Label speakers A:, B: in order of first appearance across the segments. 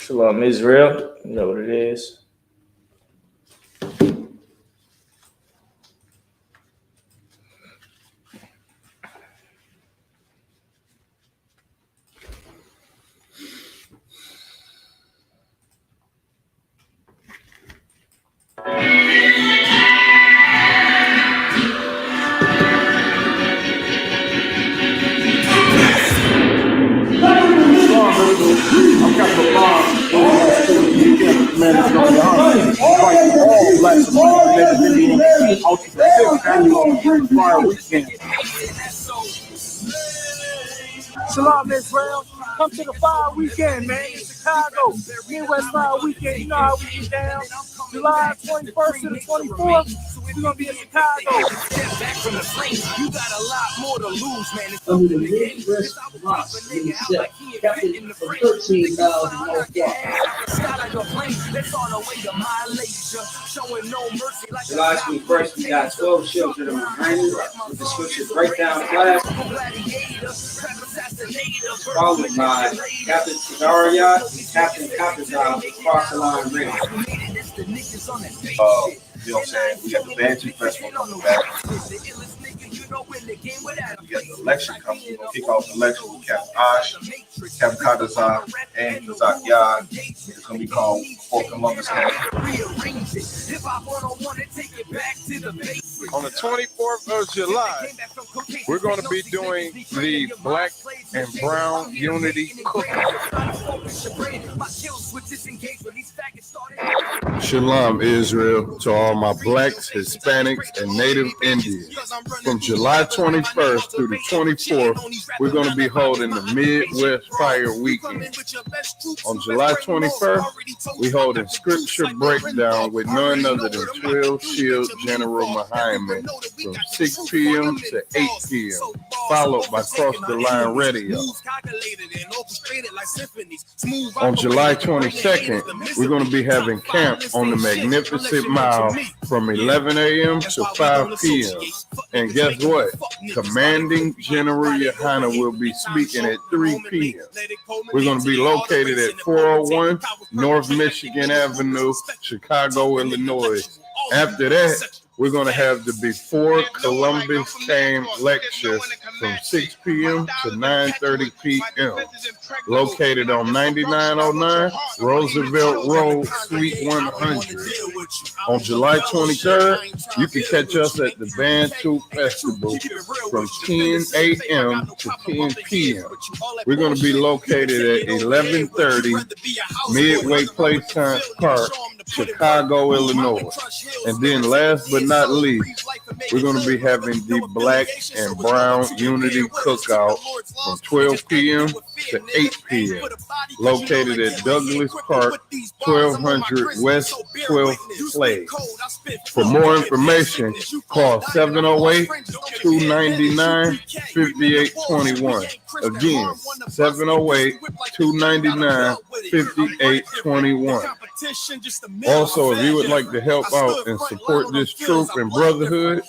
A: Shalom, Israel. You know what it is.
B: Shalom, Israel. Come to the fire weekend, man. In Chicago, Midwest Fire Weekend. You know how we get down. July 21st to the 24th, we're going to be in Chicago. You got a lot more to lose, man. It's
C: Under the Midwest Ross, captain for 13,000
D: July 21st, we got 12 children of Miners with the scripture breakdown class, followed by Captain Tadaria and Captain Kapazal Cross the Line Radio.
E: You know what I'm saying? We got the Bantu Festival coming back. We got the election coming. We're going to kick off the election with Captain Ash, Captain Kadazar, and Kazak Yad. It's going to be called For Columbus Day.
F: On the 24th of July, we're going to be doing the Black and Brown Unity Cookout. Shalom, Israel, to all my Blacks, Hispanics, and Native Indians. From July 21st through the 24th, we're going to be holding the Midwest Fire Weekend. On July 21st, we hold a scripture breakdown with none other than 12 Shield General Muhammad from 6 p.m. to 8 p.m., followed by Cross the Line Radio. On July 22nd, we're going to be having camp on the Magnificent Mile from 11 a.m. to 5 p.m. And guess what? Commanding General Yohana will be speaking at 3 p.m. We're going to be located at 401 North Michigan Avenue, Chicago, Illinois. After that, we're going to have the Before Columbus Came lecture from 6 p.m. to 9:30 p.m. Located on 9909 Roosevelt Road, Suite 100. On July 23rd, you can catch us at the Bantu Festival from 10 a.m. to 10 p.m. We're going to be located at 1130 Midway Place Park, Chicago, Illinois. And then last but not least, we're going to be having the Black and Brown Unity Cookout from 12 p.m. to 8 p.m. located at Douglas Park, 1200 West 12th Flag. For more information, call 708-299-5821. Again, 708-299-5821. Also, if you would like to help out and support this troop and brotherhood,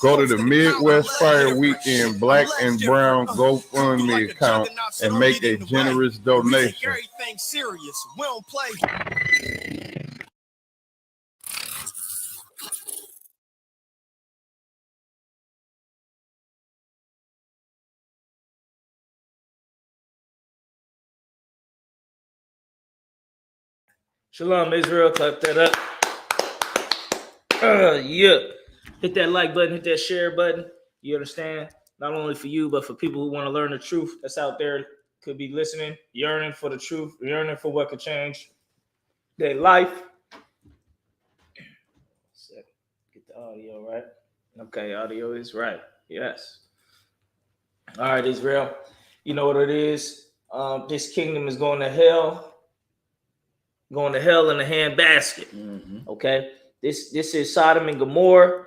F: go to the Midwest Fire Weekend Black and Brown GoFundMe account and make a generous donation.
A: Shalom, Israel. Clap that up. Yeah. Hit that like button, hit that share button. You understand? Not only for you, but for people who want to learn the truth that's out there, could be listening, yearning for the truth, yearning for what could change their life. Get the audio right. Okay, audio is right. Yes. All right, Israel. You know what it is. This kingdom is going to hell. Going to hell in a handbasket. Mm-hmm. Okay. This is Sodom and Gomorrah.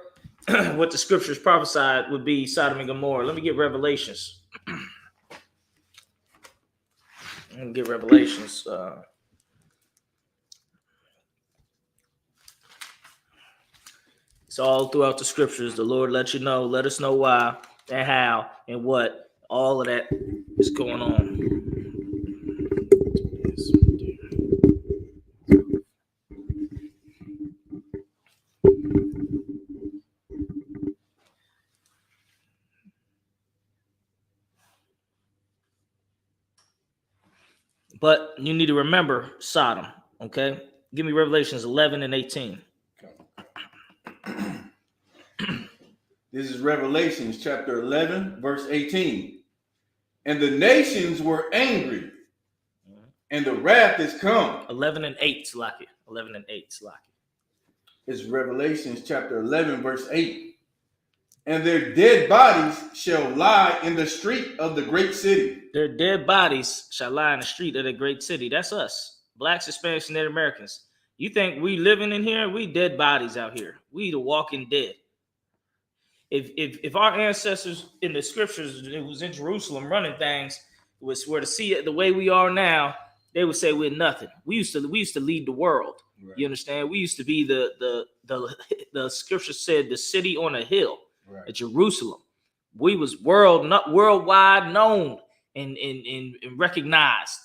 A: What the scriptures prophesied would be Sodom and Gomorrah. Let me get Revelations. It's all throughout the scriptures. The Lord let us know why and how and what. All of that is going on. But you need to remember Sodom, okay? Give me Revelations 11 and 18.
E: This is Revelations chapter 11, verse 18. And the nations were angry, and the wrath is come.
A: 11 and 8, Slaki. 11 and 8, Slaki.
E: It's Revelations chapter 11, verse 8. And their dead bodies shall lie in the street of the great city.
A: Their dead bodies shall lie in the street of the great city. That's us, Blacks, Hispanics, and Native Americans. You think we living in here? We dead bodies out here. We the walking dead. If our ancestors in the scriptures, it was in Jerusalem running things, were to see it the way we are now, they would say we're nothing. We used to lead the world. Right. You understand? We used to be the scripture said the city on a hill, right, at Jerusalem. We was worldwide known and recognized.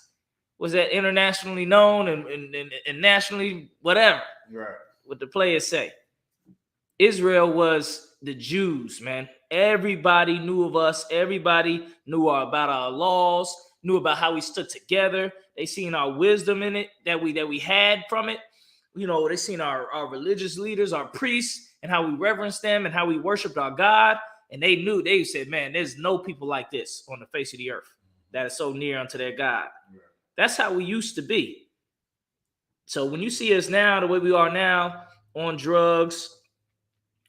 A: Was that internationally known and nationally whatever? Right. What the players say. Israel was the Jews, man. Everybody knew of us. Everybody knew about our laws, knew about how we stood together. They seen our wisdom in it that we had from it. You know, they seen our religious leaders, our priests, and how we reverenced them and how we worshiped our God. And they knew, they said, man, there's no people like this on the face of the earth that is so near unto their God. Right. That's how we used to be. So when you see us now, the way we are now, on drugs,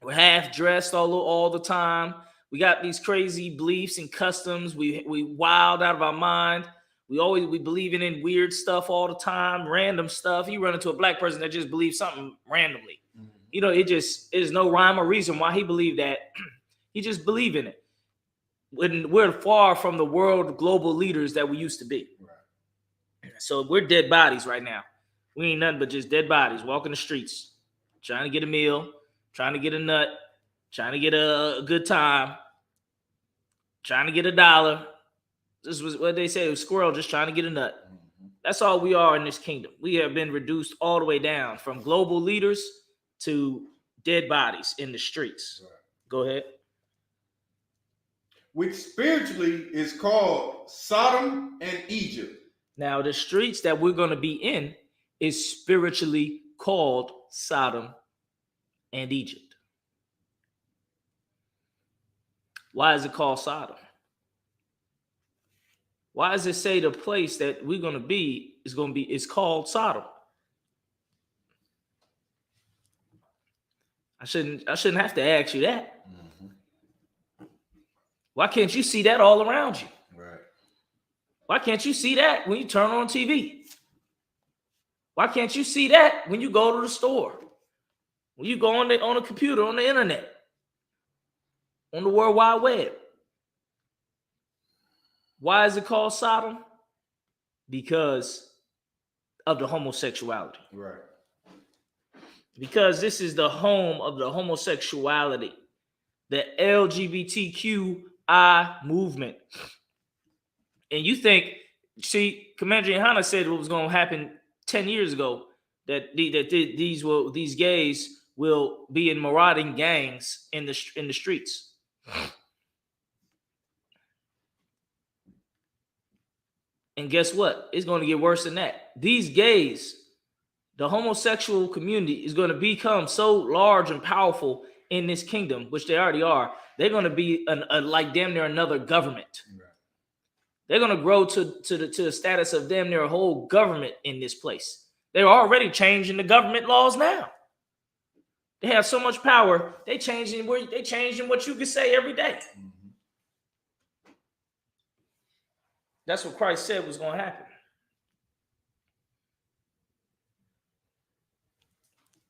A: we're half dressed all the time. We got these crazy beliefs and customs. We wild out of our mind. We believing in weird stuff all the time, random stuff. You run into a black person that just believes something randomly. Mm-hmm. You know, it just is no rhyme or reason why he believed that. He just believe in it. When we're far from the world global leaders that we used to be. Right. So we're dead bodies right now. We ain't nothing but just dead bodies walking the streets, trying to get a meal, trying to get a nut, trying to get a good time, trying to get $1. This was what they say, a squirrel just trying to get a nut. Mm-hmm. That's all we are in this kingdom. We have been reduced all the way down from global leaders to dead bodies in the streets. Right. Go ahead.
E: Which spiritually is called Sodom and Egypt.
A: Now, the streets that we're going to be in is spiritually called Sodom and Egypt. Why is it called Sodom? Why does it say the place that we're going to be is called Sodom? I shouldn't have to ask you that. Mm-hmm. Why can't you see that all around you? Right. Why can't you see that when you turn on TV? Why can't you see that when you go to the store? When you go on the computer, on the internet, on the World Wide Web? Why is it called Sodom? Because of the homosexuality. Right. Because this is the home of the homosexuality, the LGBTQI movement. And you think, see, Commander Johanna said what was going to happen 10 years ago, that these gays will be in marauding gangs in the streets. And guess what? It's going to get worse than that. These gays, the homosexual community, is going to become so large and powerful in this kingdom, which they already are. They're going to be like damn near another government. Right. They're going to grow to the status of damn near a whole government in this place. They're already changing the government laws now. They have so much power. They changing what you can say every day. Mm-hmm. That's what Christ said was going to happen.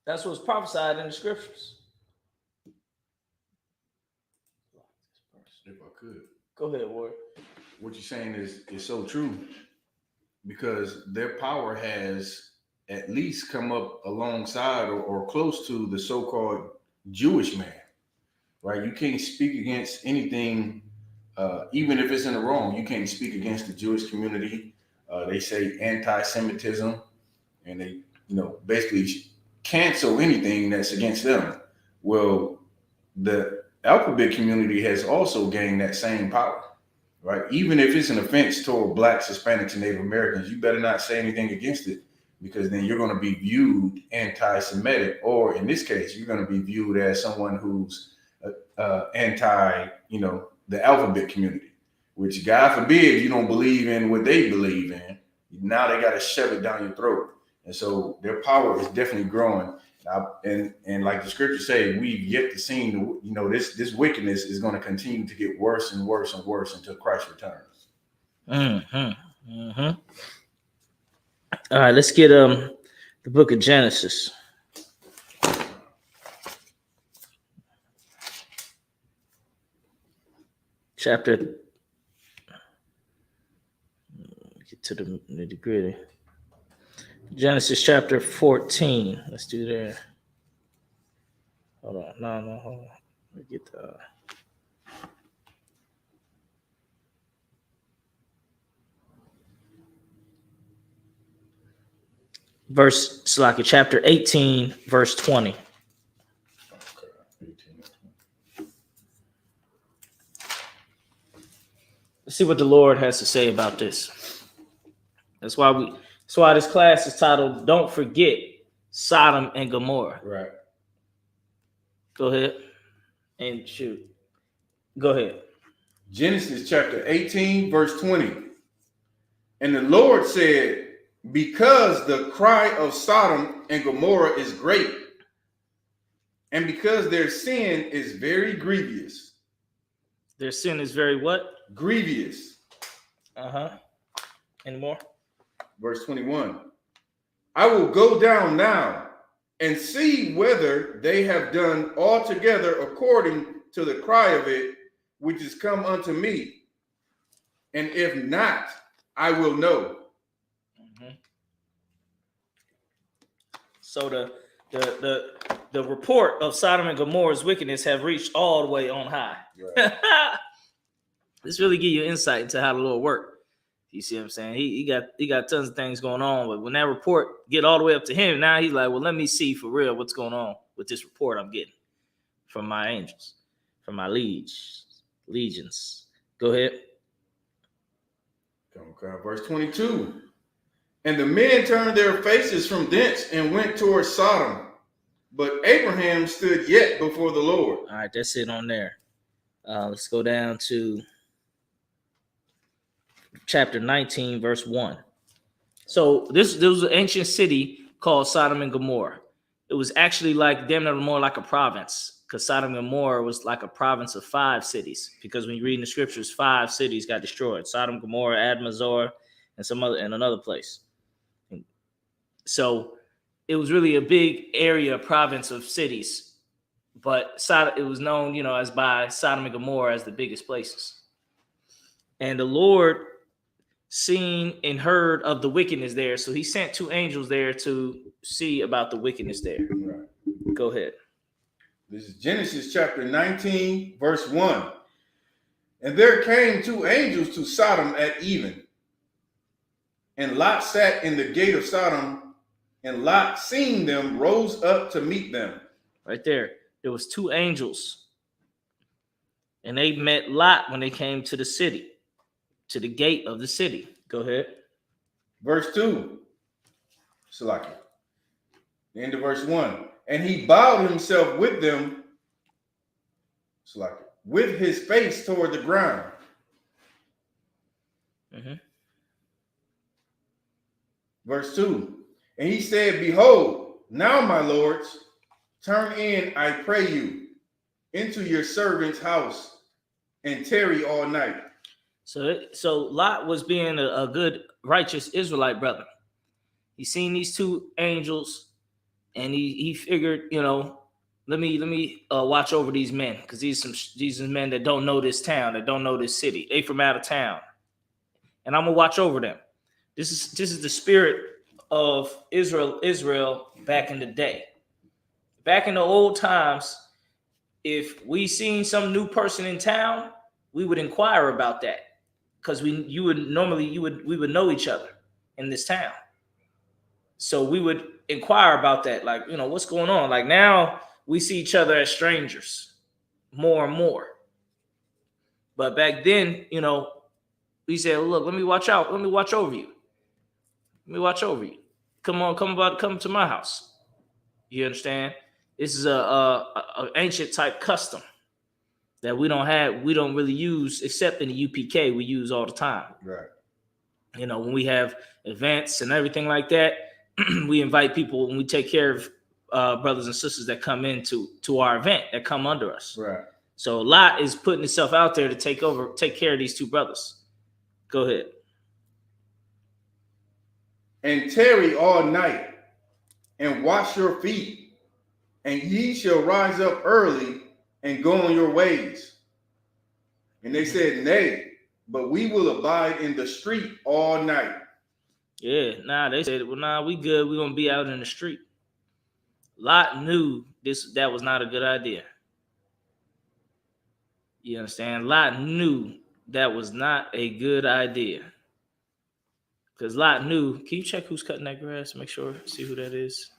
A: That's what's prophesied in the scriptures.
F: If I could.
A: Go ahead, Ward.
F: What you're saying is so true, because their power has at least come up alongside or close to the so-called Jewish man, right? You can't speak against anything, even if it's in the wrong. You can't speak against the Jewish community. They say anti-Semitism, and they, basically cancel anything that's against them. Well, the alphabet community has also gained that same power,
E: right? Even if it's an offense toward blacks, Hispanics, and Native Americans, you better not say anything against it, because then you're going to be viewed anti-Semitic, or in this case, you're going to be viewed as someone who's anti, the alphabet community, which God forbid you don't believe in what they believe in. Now they got to shove it down your throat. And so their power is definitely growing. And like the scriptures say, we've yet to see, this wickedness is going to continue to get worse and worse and worse until Christ returns.
A: All right, let's get the book of Genesis. Chapter, get to the nitty-gritty. Genesis chapter 14. Let's do there. Hold on. No, hold on. Let me get the verse, Salaki, chapter 18, verse 20. Let's see what the Lord has to say about this. That's why this class is titled "Don't Forget Sodom and Gomorrah."
E: Right.
A: Go ahead and shoot. Go ahead.
E: Genesis chapter 18, verse 20. And the Lord said, because the cry of Sodom and Gomorrah is great, and because their sin is very grievous.
A: Their sin is very what?
E: Grievous.
A: Any more?
E: Verse 21. I will go down now and see whether they have done altogether according to the cry of it, which is come unto me. And if not, I will know.
A: So the report of Sodom and Gomorrah's wickedness have reached all the way on high. Right. This really give you insight into how the Lord worked. You see what I'm saying? He got tons of things going on, but when that report get all the way up to him, now he's like, well, let me see for real what's going on with this report I'm getting from my angels, from my legions. Go ahead.
E: Okay, verse 22. And the men turned their faces from thence and went towards Sodom, but Abraham stood yet before the Lord.
A: All right, that's it on there. Let's go down to chapter 19, verse 1. So there was an ancient city called Sodom and Gomorrah. It was actually like damn near more like a province, because Sodom and Gomorrah was like a province of 5 cities. Because when you read in the scriptures, 5 cities got destroyed: Sodom, Gomorrah, Admazor, and another place. So it was really a big area, province of cities, but it was known, as by Sodom and Gomorrah as the biggest places. And the Lord seen and heard of the wickedness there, so he sent 2 angels there to see about the wickedness there.
E: Right.
A: Go ahead.
E: This is Genesis chapter 19, verse 1. And there came 2 angels to Sodom at even. And Lot sat in the gate of Sodom, and Lot, seeing them, rose up to meet them.
A: Right there. There was 2 angels. And they met Lot when they came to the city, to the gate of the city. Go ahead.
E: Verse 2. Salaki. The end of verse 1. And he bowed himself with them, Salaki, with his face toward the ground. Verse 2. And he said, behold, now, my lords, turn in, I pray you, into your servant's house and tarry all night.
A: So Lot was being a good, righteous Israelite brother. He seen these 2 angels, and he figured, let me watch over these men, because these are men that don't know this town, that don't know this city. They from out of town, and I'm gonna watch over them. This is the spirit of Israel back in the day. Back in the old times, if we seen some new person in town, we would inquire about that, because we would know each other in this town. So we would inquire about that, like, what's going on? Like, now we see each other as strangers more and more. But back then, He said, well, look, let me watch out. Let me watch over you. Let me watch over you. Come to my house. You understand? This is a ancient type custom that we don't really use except in the UPK. We use all the time.
E: Right.
A: You know, when we have events and everything like that, we invite people and we take care of brothers and sisters that come into our event that come under us.
E: Right.
A: So Lot is putting himself out there to take care of these two brothers. Go ahead.
E: And tarry all night, and wash your feet, and ye shall rise up early and go on your ways. And they said, nay, but we will abide in the street all night.
A: Yeah, they said, well, we good. We're gonna be out in the street. Lot knew that was not a good idea. You understand? Lot knew that was not a good idea. Because Lot knew. Can you check who's cutting that grass? Make sure, see who that is.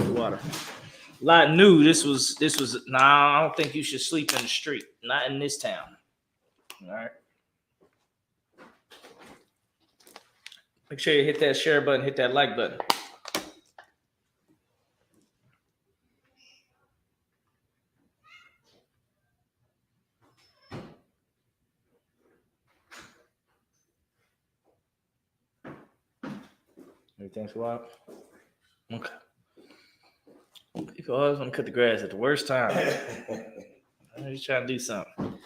A: Water. Lot knew this was. I don't think you should sleep in the street. Not in this town. All right. Make sure you hit that share button, hit that like button. Everything's wild. Okay. People always want to cut the grass at the worst time. I'm just trying to do something.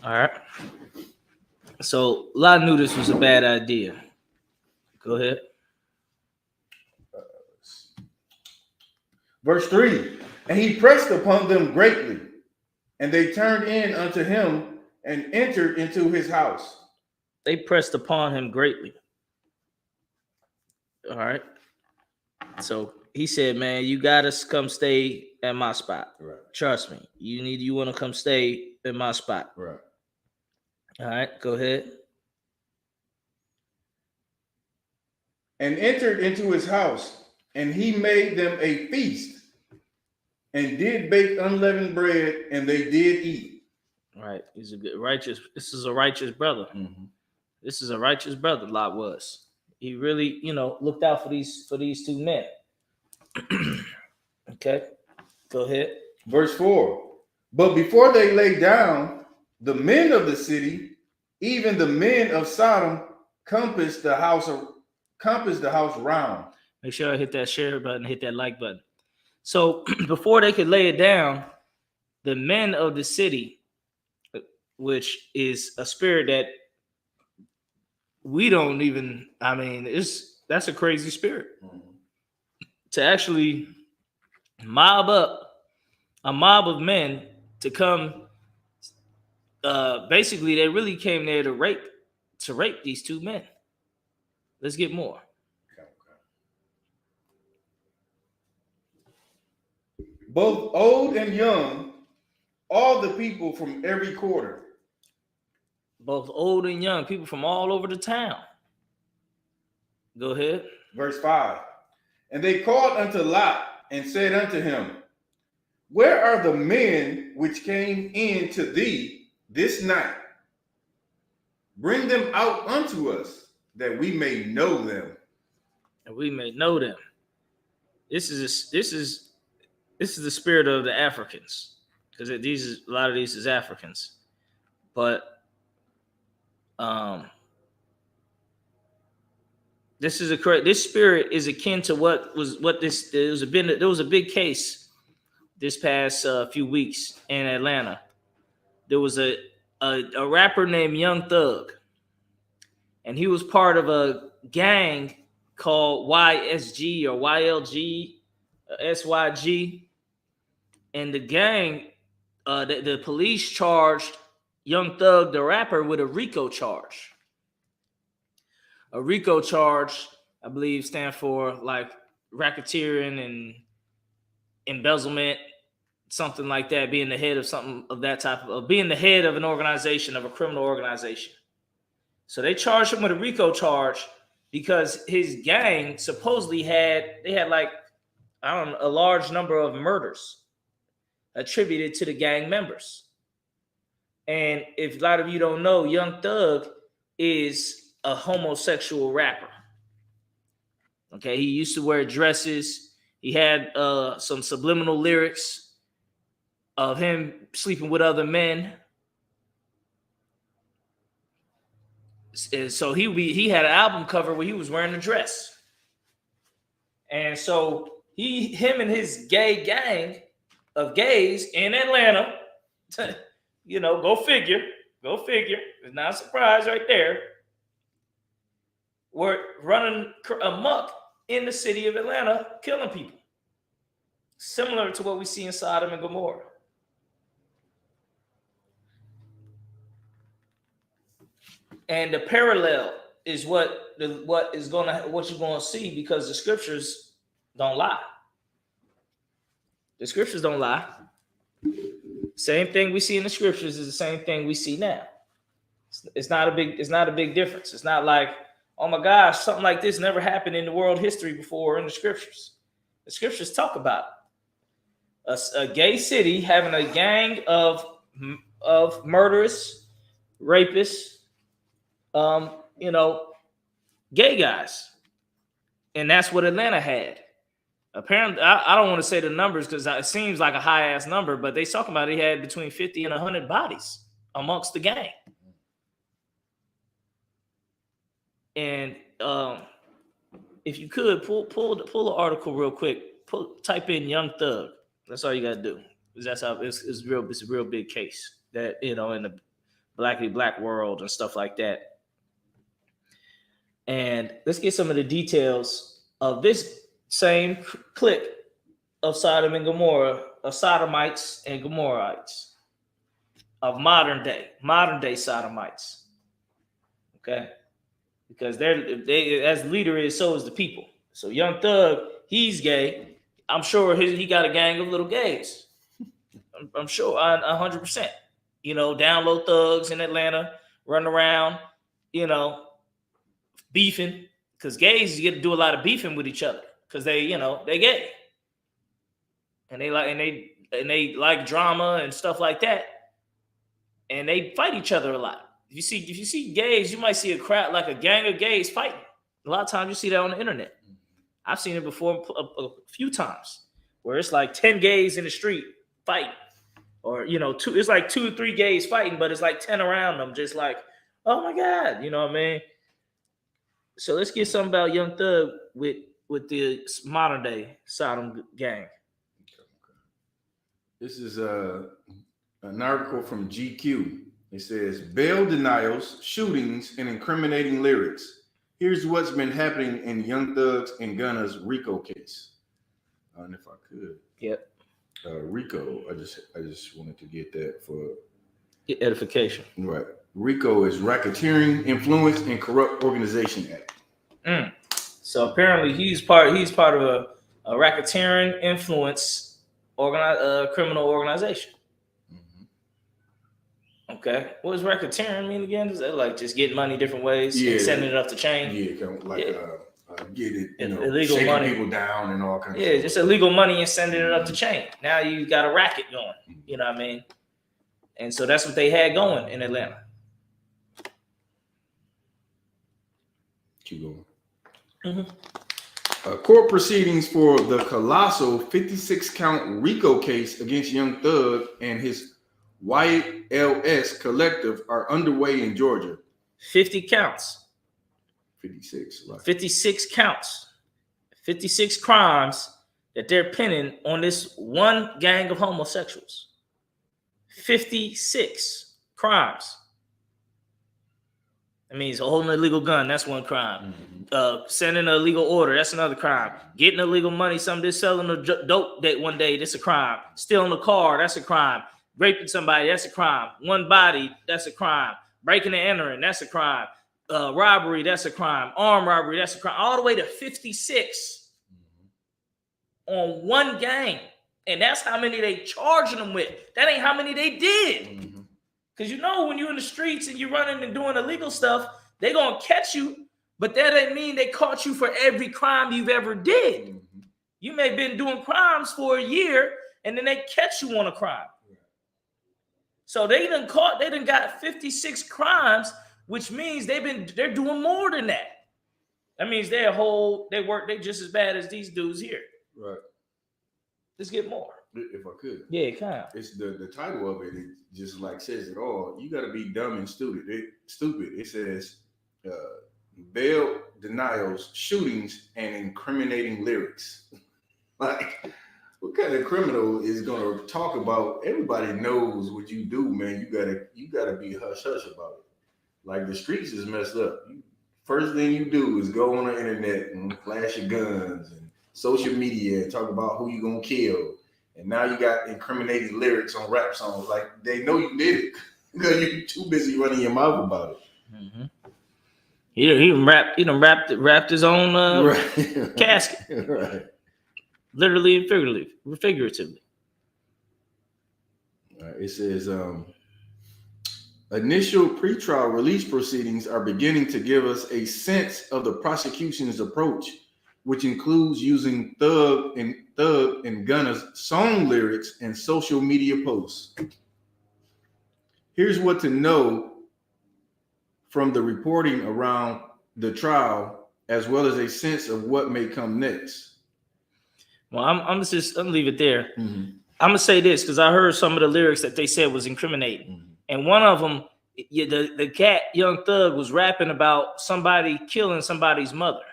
A: All right. So Lot knew this was a bad idea. Go ahead.
E: Verse 3, and he pressed upon them greatly, and they turned in unto him and entered into his house.
A: They pressed upon him greatly. All right. So he said, man, you got to come stay at my spot.
E: Right.
A: Trust me. You want to come stay in my spot.
E: Right.
A: All right. Go ahead.
E: And entered into his house, and he made them a feast, and did bake unleavened bread, and they did eat.
A: All right. He's a good righteous. This is a righteous brother.
E: Mm-hmm.
A: This is a righteous brother, Lot was. He really, looked out for these two men. Okay, go ahead.
E: Verse 4. But before they lay down, the men of the city, even the men of Sodom, compassed the house round.
A: Make sure I hit that share button, hit that like button. So before they could lay it down, the men of the city, which is a spirit that we don't even, that's a crazy spirit. Mm-hmm. To actually mob up a mob of men to come, basically they really came there to rape these two men. Let's get more.
E: Both old and young, all the people from every quarter.
A: Both old and young, people from all over the town. Go ahead.
E: Verse 5. And they called unto Lot and said unto him, where are the men which came in to thee this night? Bring them out unto us, that we may know them.
A: And we may know them. This is the spirit of the Africans, because a lot of these is Africans, but this spirit is akin to there was a big case this past few weeks in Atlanta. There was a rapper named Young Thug, and he was part of a gang called YSG or YLG, SYG, and the gang, the police charged Young Thug, the rapper, with a RICO charge. A RICO charge, I believe, stands for like racketeering and embezzlement, something like that, being the head of something of that type of being the head of an organization, of a criminal organization. So they charged him with a RICO charge because his gang supposedly had like, a large number of murders attributed to the gang members. And if a lot of you don't know, Young Thug is a homosexual rapper. Okay, he used to wear dresses. He had some subliminal lyrics of him sleeping with other men. And so he had an album cover where he was wearing a dress. And so him and his gay gang of gays in Atlanta, you know, go figure. It's not a surprise right there. Were running amok in the city of Atlanta, killing people. Similar to what we see in Sodom and Gomorrah. And the parallel is what you're gonna see, because the scriptures don't lie. The scriptures don't lie. Same thing we see in the scriptures is the same thing we see now. It's not a big difference. It's not like, oh my gosh, something like this never happened in the world history before in the scriptures. The scriptures talk about it. A gay city having a gang of murderous, rapists, gay guys. And that's what Atlanta had. Apparently, I don't want to say the numbers because it seems like a high-ass number, but they talking about he had between 50 and 100 bodies amongst the gang. And if you could pull the article real quick, type in Young Thug. That's all you gotta do. That's how it's a real big case that, in the black world and stuff like that. And let's get some of the details of this same clique of Sodom and Gomorrah, of Sodomites and Gomorrahites, of modern day Sodomites. Okay. Because they as the leader is, so is the people. So Young Thug, he's gay. I'm sure he got a gang of little gays. I'm sure 100%. Down low thugs in Atlanta, running around, beefing. Because gays, you get to do a lot of beefing with each other. Because they gay. And they like drama and stuff like that. And they fight each other a lot. If you see gays, you might see a crowd, like a gang of gays fighting. A lot of times you see that on the internet. I've seen it before a few times, where it's like 10 gays in the street fighting, or it's like 2 or 3 gays fighting, but it's like 10 around them, just like, oh my God, you know what I mean? So let's get something about Young Thug with the modern day Sodom gang.
E: This is an article from GQ. It says, bail denials, shootings, and incriminating lyrics. Here's what's been happening in Young Thug's and Gunna's RICO case. And if I could.
A: Yep.
E: RICO, I just wanted to get that for
A: edification.
E: Right. RICO is Racketeering, Influence, and Corrupt Organization Act.
A: So apparently he's part of a racketeering, influence, criminal organization. Okay. What does racketeering mean again? Is that like just getting money different ways and sending it up the chain?
E: Yeah, kind of like get it,
A: illegal
E: shaking
A: money,
E: people down and all kinds of
A: stuff. Just illegal money and sending it up the chain. Now you got a racket going. You know what I mean? And so that's what they had going in Atlanta.
E: Keep going. Court proceedings for the colossal 56-count RICO case against Young Thug and his YLS collective are underway in Georgia.
A: 50 counts.
E: 56. Right.
A: 56 counts. 56 crimes that they're pinning on this one gang of homosexuals. 56 crimes. That means holding an illegal gun, that's one crime. Sending an illegal order, that's another crime. Getting illegal money, somebody selling a dope that one day, that's a crime. Stealing a car, that's a crime. Raping somebody, that's a crime. One body, that's a crime. Breaking and entering, that's a crime. Robbery, that's a crime. Armed robbery, that's a crime. All the way to 56 on one gang. And that's how many they charging them with. That ain't how many they did. Because when you're in the streets and you're running and doing illegal stuff, they're going to catch you. But that ain't mean they caught you for every crime you've ever did. You may have been doing crimes for a year and then they catch you on a crime. So they done got 56 crimes which means they're doing more than that. That means they just as bad as these dudes here.
E: Right.
A: Let's get more.
E: If I could.
A: Yeah, kind of.
E: It's the title of it. It just like says it all. You got to be dumb and stupid. It says bail denials, shootings, and incriminating lyrics. Like, what kind of criminal is gonna talk about? Everybody knows what you do, man. You gotta be hush hush about it. Like, the streets is messed up. First thing you do is go on the internet and flash your guns and social media and talk about who you gonna kill. And now you got incriminating lyrics on rap songs. Like, they know you did it because you're too busy running your mouth about it.
A: Mm-hmm. He wrapped his own
E: Right.
A: casket.
E: Right.
A: Literally and figuratively.
E: It says initial pretrial release proceedings are beginning to give us a sense of the prosecution's approach, which includes using Thug and Gunna's song lyrics and social media posts. Here's what to know from the reporting around the trial, as well as a sense of what may come next.
A: Well, I'm gonna leave it there.
E: Mm-hmm.
A: I'm gonna say this because I heard some of the lyrics that they said was incriminating, and one of them, the cat Young Thug was rapping about somebody killing somebody's mother,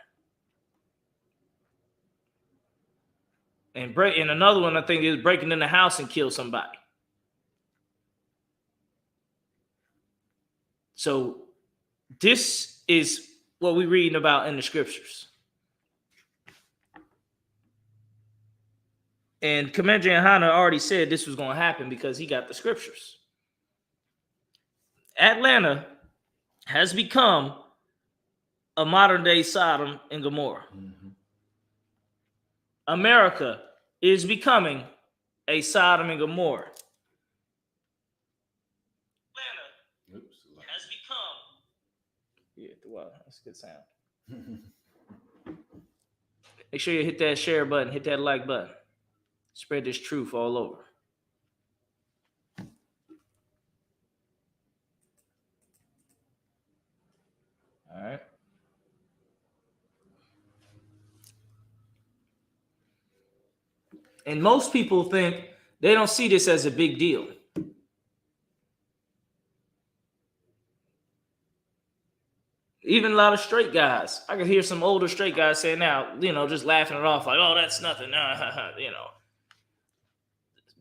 A: and another one I think is breaking in the house and kill somebody. So this is what we're reading about in the scriptures. And Commander Johanna already said this was going to happen because he got the scriptures. Atlanta has become a modern day Sodom and Gomorrah.
E: Mm-hmm.
A: America is becoming a Sodom and Gomorrah. Atlanta has become. Yeah, wow, that's a good sound. Make sure you hit that share button, hit that like button. Spread this truth all over. All right. And most people think they don't see this as a big deal. Even a lot of straight guys. I can hear some older straight guys saying now, just laughing it off like, oh, that's nothing.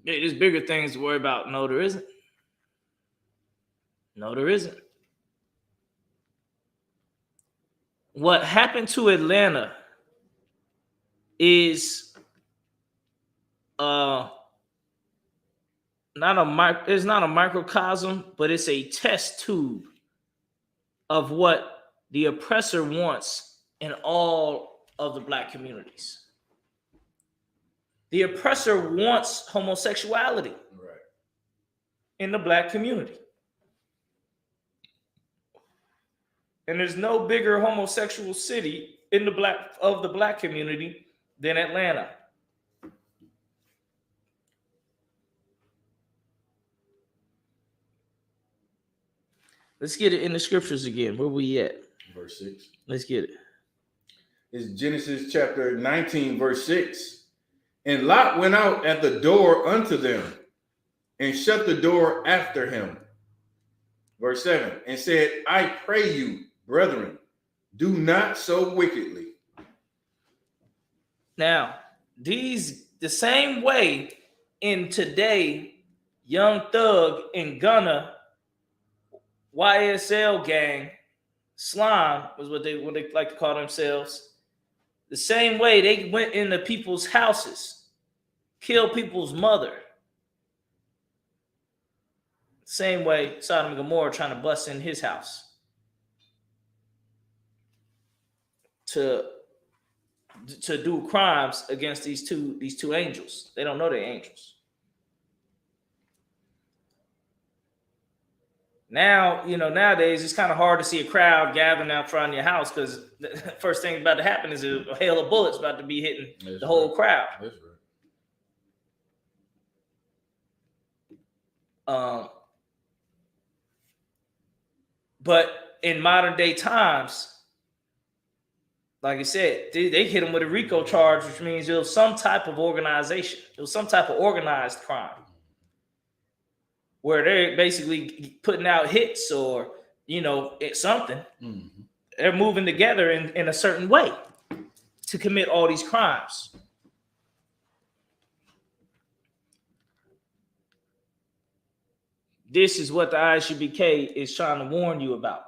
A: There's bigger things to worry about. No, there isn't. No, there isn't. What happened to Atlanta is it's not a microcosm, but it's a test tube of what the oppressor wants in all of the black communities. The oppressor wants homosexuality in the black community. And there's no bigger homosexual city in the black community than Atlanta. Let's get it in the scriptures again. Where we at?
E: Verse 6.
A: Let's get it.
E: It's Genesis chapter 19, verse 6. And Lot went out at the door unto them and shut the door after him. Verse 7. And said, I pray you, brethren, do not so wickedly.
A: Now, the same way in today, Young Thug and Gunna, YSL gang, slime was what they like to call themselves. The same way they went into people's houses, killed people's mother. Same way Sodom and Gomorrah trying to bust in his house to do crimes against these two angels. They don't know they're angels. Now, nowadays it's kind of hard to see a crowd gathering out front of your house because the first thing about to happen is a hail of bullets about to be hitting the whole crowd.
E: That's right.
A: But in modern day times, like I said, they hit them with a RICO charge, which means it was some type of organization. It was some type of organized crime where they're basically putting out hits or, it's something.
E: Mm-hmm.
A: They're moving together in a certain way to commit all these crimes. This is what the ISUPK is trying to warn you about.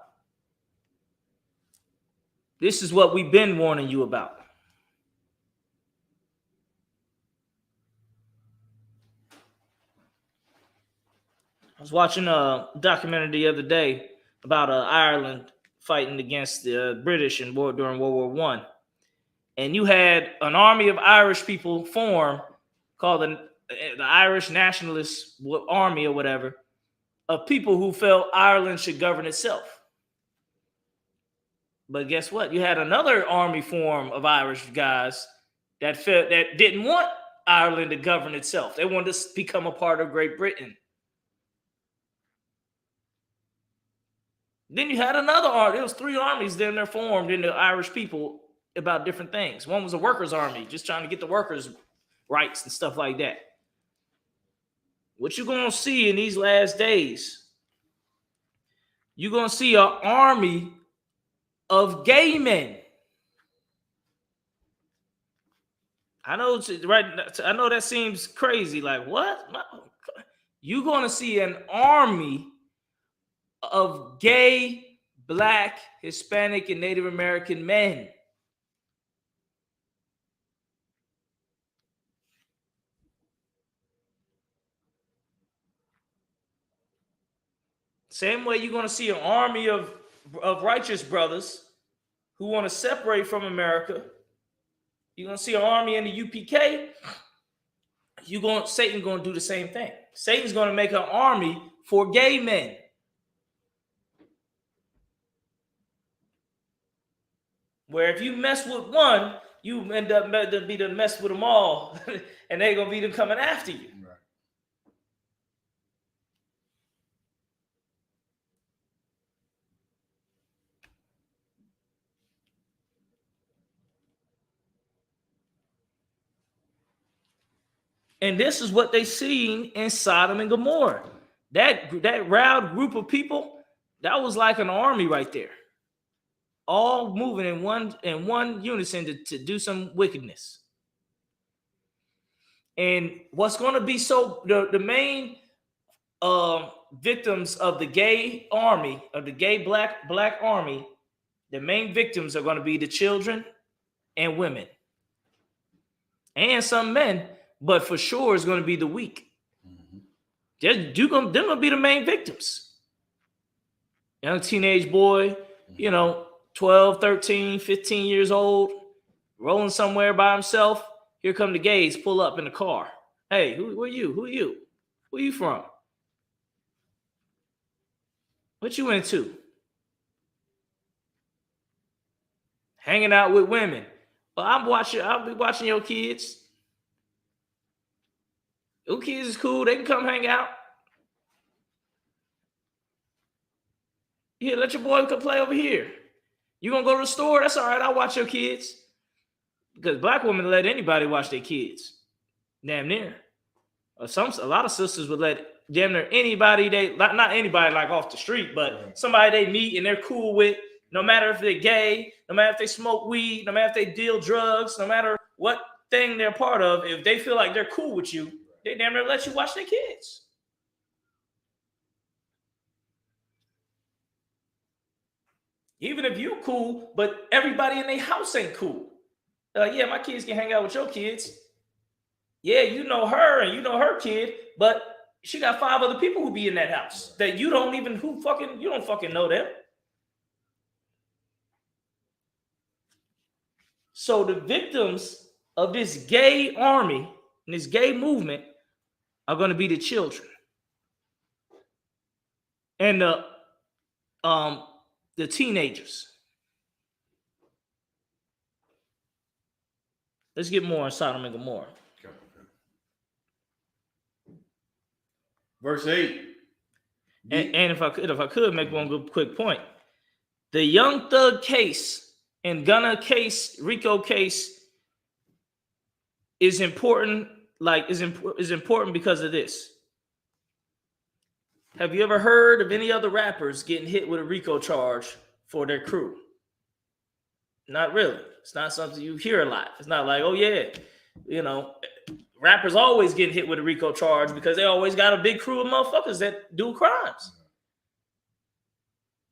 A: This is what we've been warning you about. I was watching a documentary the other day about Ireland fighting against the British during World War I. And you had an army of Irish people form called the Irish Nationalist Army or whatever, of people who felt Ireland should govern itself. But guess what? You had another army form of Irish guys that didn't want Ireland to govern itself. They wanted to become a part of Great Britain. Then you had another army. There was 3 armies then they're formed in the Irish people about different things. One was a workers' army, just trying to get the workers' rights and stuff like that. What you're going to see in these last days, you're going to see an army of gay men. I know that seems crazy. Like, what? You're going to see an army of gay, Black, Hispanic, and Native American men. Same way you're going to see an army of righteous brothers who want to separate from America. You're going to see an army in the UPK. Satan's going to do the same thing. Satan's going to make an army for gay men. Where if you mess with one, you end up be to mess with them all, and they're going to be them coming after you.
E: Right.
A: And this is what they seen in Sodom and Gomorrah. That round group of people, that was like an army right there. All moving in one unison to do some wickedness. And what's going to be the main victims of the gay army, of the gay black army, the main victims are going to be the children and women and some men, but for sure it's going to be the weak.
E: Mm-hmm.
A: They're going to be the main victims. Young teenage boy, 12, 13, 15 years old, rolling somewhere by himself. Here come the gays, pull up in the car. Hey, who are you? Who are you? Where you from? What you into? Hanging out with women. Well, I'll be watching your kids. Your kids is cool. They can come hang out. Here, let your boy come play over here. You gonna go to the store? That's all right. I'll watch your kids. Because black women let anybody watch their kids. Damn near. A lot of sisters would let damn near anybody not anybody like off the street, but somebody they meet and they're cool with, no matter if they're gay, no matter if they smoke weed, no matter if they deal drugs, no matter what thing they're part of, if they feel like they're cool with you, they damn near let you watch their kids. Even if you cool, but everybody in their house ain't cool. They're like, yeah, my kids can hang out with your kids. Yeah, you know her and you know her kid, but she got 5 other people who be in that house that you don't fucking know them. So the victims of this gay army and this gay movement are going to be the children. And the teenagers. Let's get more on Sodom and Gomorrah.
E: Verse 8.
A: And if I could make one good quick point. The Young Thug case and Gunna case, Rico case is important. Like is important because of this. Have you ever heard of any other rappers getting hit with a RICO charge for their crew? Not really. It's not something you hear a lot. It's not like, oh yeah, you know, rappers always getting hit with a RICO charge because they always got a big crew of motherfuckers that do crimes.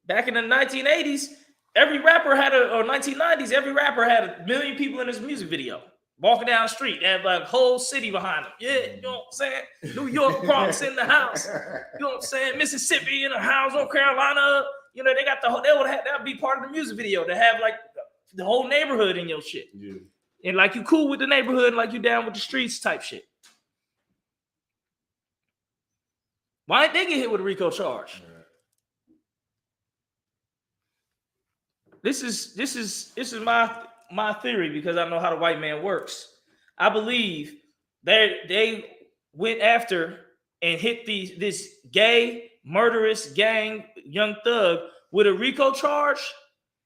A: Back in the 1980s, every rapper had or 1990s, every rapper had 1 million people in his music video. Walking down the street, they had like a whole city behind them. Yeah, you know what I'm saying? New York, Bronx in the house. You know what I'm saying? Mississippi in the house, North Carolina. You know, they got that would be part of the music video to have like the whole neighborhood in your shit. Yeah. And like you cool with the neighborhood, and like you down with the streets type shit. Why didn't they get hit with a RICO charge? Right. This is my theory because I know how the white man works. I believe they went after and hit this gay, murderous gang, Young Thug with a RICO charge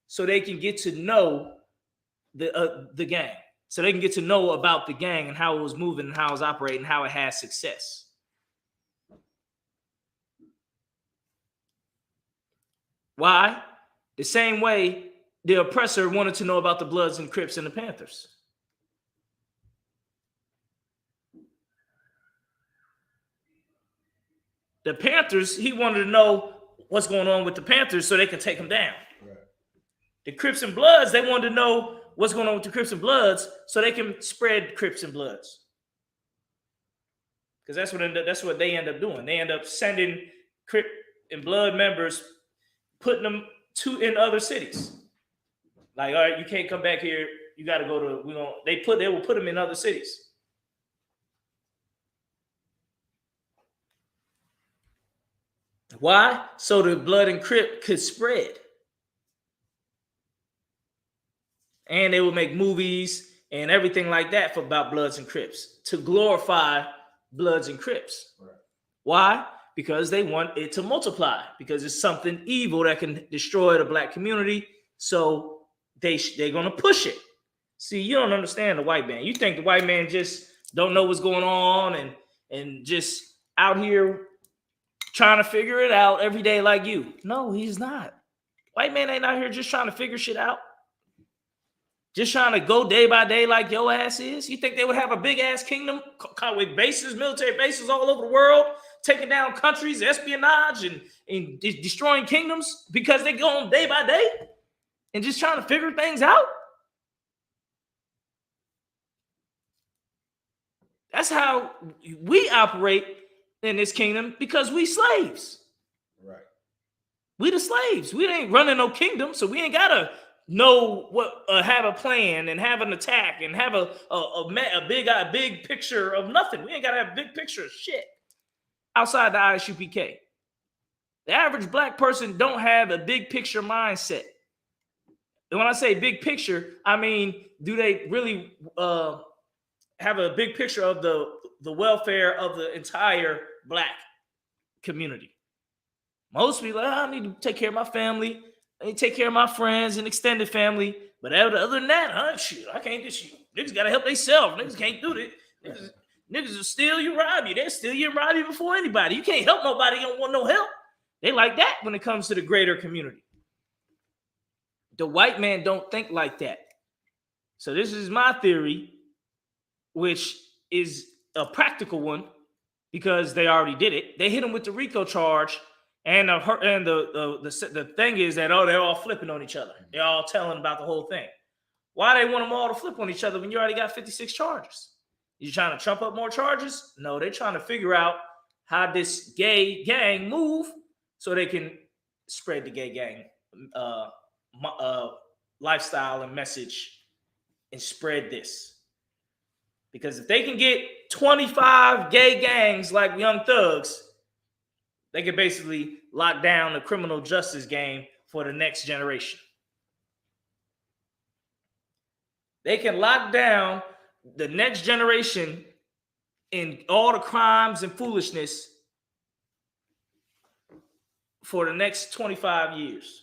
A: so they can get to know the gang. So they can get to know about the gang and how it was moving and how it was operating and how it had success. Why? The same way the oppressor wanted to know about the Bloods and Crips and the Panthers. The Panthers, he wanted to know what's going on with the Panthers so they can take them down. Right. The Crips and Bloods, they wanted to know what's going on with the Crips and Bloods so they can spread Crips and Bloods. Because that's what they end up doing. They end up sending Crip and Blood members, putting them in other cities. Like, all right, you can't come back here. You got to go to, they will put them in other cities. Why? So the Blood and Crip could spread. And they would make movies and everything like that about Bloods and Crips to glorify Bloods and Crips. Right. Why? Because they want it to multiply, because it's something evil that can destroy the black community. So they're going to push it. See, you don't understand the white man. You think the white man just don't know what's going on and just out here trying to figure it out every day like you. No, he's not. White man ain't out here just trying to figure shit out. Just trying to go day by day like your ass is. You think they would have a big ass kingdom with bases, military bases all over the world, taking down countries, espionage, and destroying kingdoms because they go on day by day and just trying to figure things out? That's how we operate in this kingdom because we slaves. Right. We the slaves. We ain't running no kingdom, so we ain't gotta know what have a plan and have an attack and have a big picture of nothing. We ain't gotta have a big picture of shit outside the ISUPK. The average black person don't have a big picture mindset. And when I say big picture, I mean, do they really have a big picture of the welfare of the entire black community? Most people, I need to take care of my family. I need to take care of my friends and extended family. But other than that, shit, I can't do shit. Niggas got to help themselves. Niggas can't do this. Niggas will steal you, rob you. They'll steal you and rob you before anybody. You can't help nobody. You don't want no help. They like that when it comes to the greater community. The white man don't think like that. So this is my theory, which is a practical one because they already did it. They hit him with the RICO charge. And the thing is that, they're all flipping on each other. They're all telling about the whole thing. Why they want them all to flip on each other when you already got 56 charges? You trying to trump up more charges? No, they're trying to figure out how this gay gang move so they can spread the gay gang lifestyle and message and spread this. Because if they can get 25 gay gangs like Young Thugs, they can basically lock down the criminal justice game for the next generation. They can lock down the next generation in all the crimes and foolishness for the next 25 years.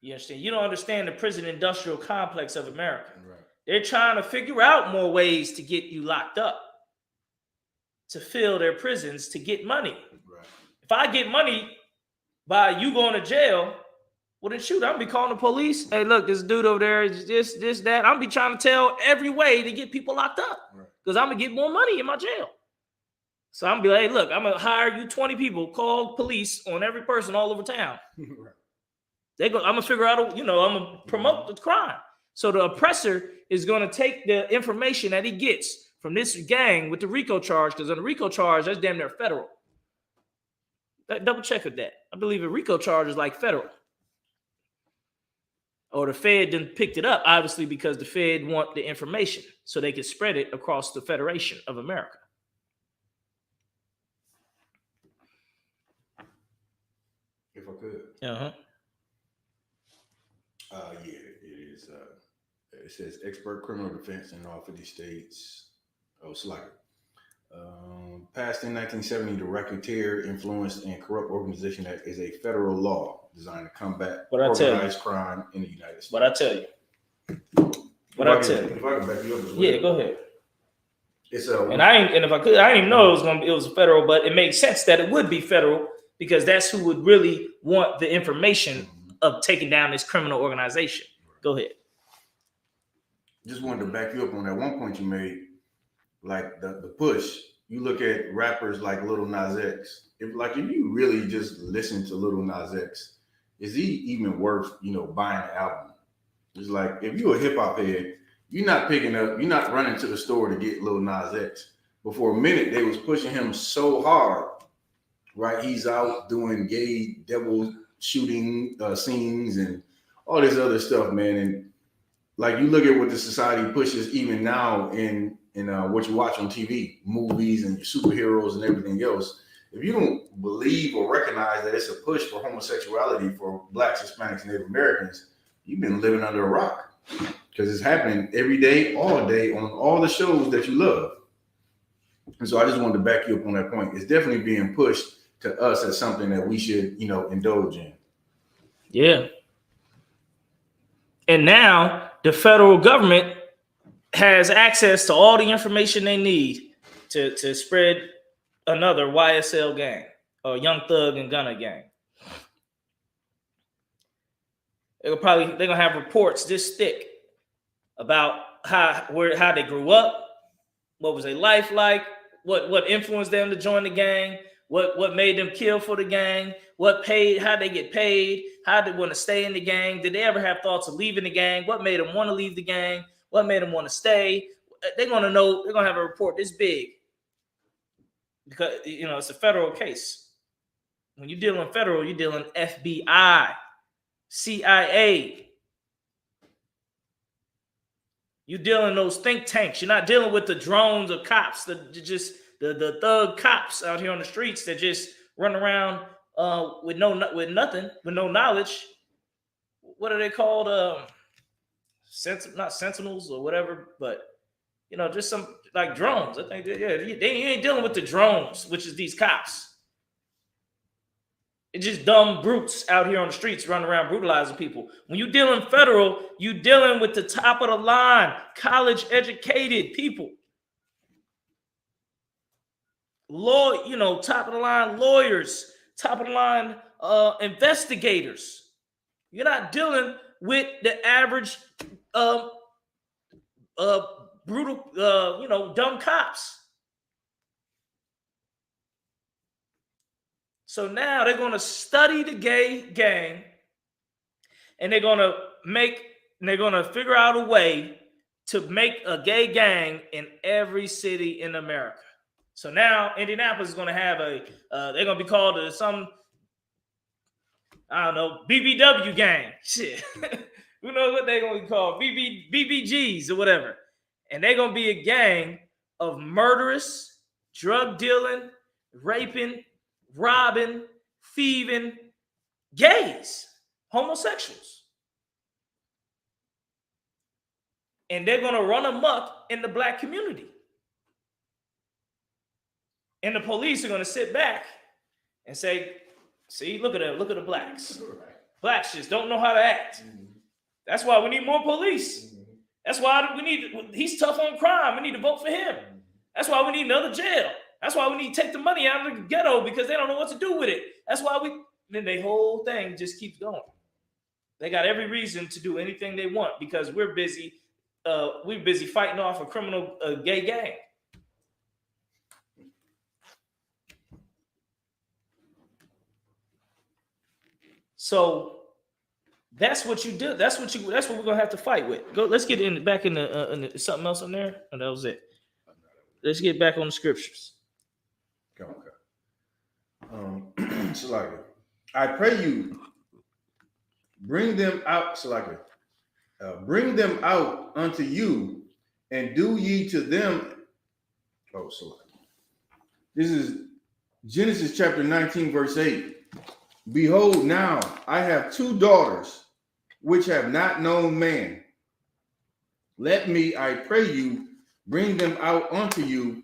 A: You understand? You don't understand the prison industrial complex of America.
E: Right.
A: They're trying to figure out more ways to get you locked up, to fill their prisons, to get money.
E: Right.
A: If I get money by you going to jail, well then shoot, I'll be calling the police. Hey, look, this dude over there is this, that. I'll be trying to tell every way to get people locked up because I'm gonna get more money in my jail. So I'm gonna be like, hey, look, I'm gonna hire you 20 people, call police on every person all over town. I'm gonna figure out, I'm gonna promote the crime. So the oppressor is gonna take the information that he gets from this gang with the RICO charge, because on the RICO charge, that's damn near federal. Double check with that. I believe a RICO charge is like federal. Or the Fed then picked it up, obviously, because the Fed want the information so they can spread it across the Federation of America.
E: If I could.
A: Uh-huh.
E: Yeah, it is. It says expert criminal defense in all 50 states. Oh, it's like passed in 1970, the Racketeer Influenced and Corrupt Organization Act is a federal law designed to combat organized crime in the United States.
A: But I tell you.
E: If I can back you up as well.
A: Yeah, go ahead.
E: It's
A: if I could, I didn't even know it was federal, but it makes sense that it would be federal because that's who would really want the information of taking down this criminal organization. Go ahead.
E: Just wanted to back you up on that one point you made, like the push. You look at rappers like Lil Nas X. If you really just listen to Lil Nas X, is he even worth buying an album? It's like if you're a hip hop head, you're not running to the store to get Lil Nas X. But for a minute, they was pushing him so hard, right? He's out doing gay devil shooting scenes and all this other stuff, man. And like you look at what the society pushes even now in what you watch on TV, movies and your superheroes and everything else. If you don't believe or recognize that it's a push for homosexuality for Blacks, Hispanics, and Native Americans, you've been living under a rock because it's happening every day, all day on all the shows that you love. And so I just wanted to back you up on that point. It's definitely being pushed to us as something that we should, indulge in.
A: Yeah. And now the federal government has access to all the information they need to spread another YSL gang or Young Thug and Gunna gang. They're gonna have reports this thick about how they grew up, what was their life like, what influenced them to join the gang, what made them kill for the gang, how they get paid, how they want to stay in the gang, did they ever have thoughts of leaving the gang, what made them want to leave the gang, what made them want to stay. They're gonna know. They're gonna have a report this big because it's a federal case. When you're dealing federal, you're dealing FBI, CIA. You're dealing those think tanks. You're not dealing with the drones of cops, the thug cops out here on the streets that just run around with nothing, with no knowledge. What are they called? Not sentinels or whatever, but just some like drones. I think they ain't dealing with the drones, which is these cops. It's just dumb brutes out here on the streets running around brutalizing people. When you dealing federal, you dealing with the top of the line, college educated people. Top of the line lawyers, top of the line investigators. You're not dealing with the average brutal, dumb cops. So now they're going to study the gay gang, and they're going to figure out a way to make a gay gang in every city in America. So now Indianapolis is going to have they're going to be called some, I don't know, BBW gang. Shit. Who knows what they're going to be called? BBGs or whatever. And they're going to be a gang of murderous, drug dealing, raping, robbing, thieving gays, homosexuals. And they're going to run amok in the Black community. And the police are going to sit back and say, see, look at them, look at the Blacks. Blacks just don't know how to act. That's why we need more police. That's why he's tough on crime. We need to vote for him. That's why we need another jail. That's why we need to take the money out of the ghetto because they don't know what to do with it. That's why then the whole thing just keeps going. They got every reason to do anything they want because we're busy fighting off a criminal gay gang. So that's what you do. That's what we're gonna have to fight with. Go. Let's get back into something else on there. And that was it. Let's get back on the scriptures.
E: Okay. Salaka, I pray you bring them out, Salaka. Bring them out unto you, and do ye to them. Oh, Salaka. This is Genesis chapter 19, verse 8. Behold, now I have 2 daughters which have not known man. Let me, I pray you, bring them out unto you,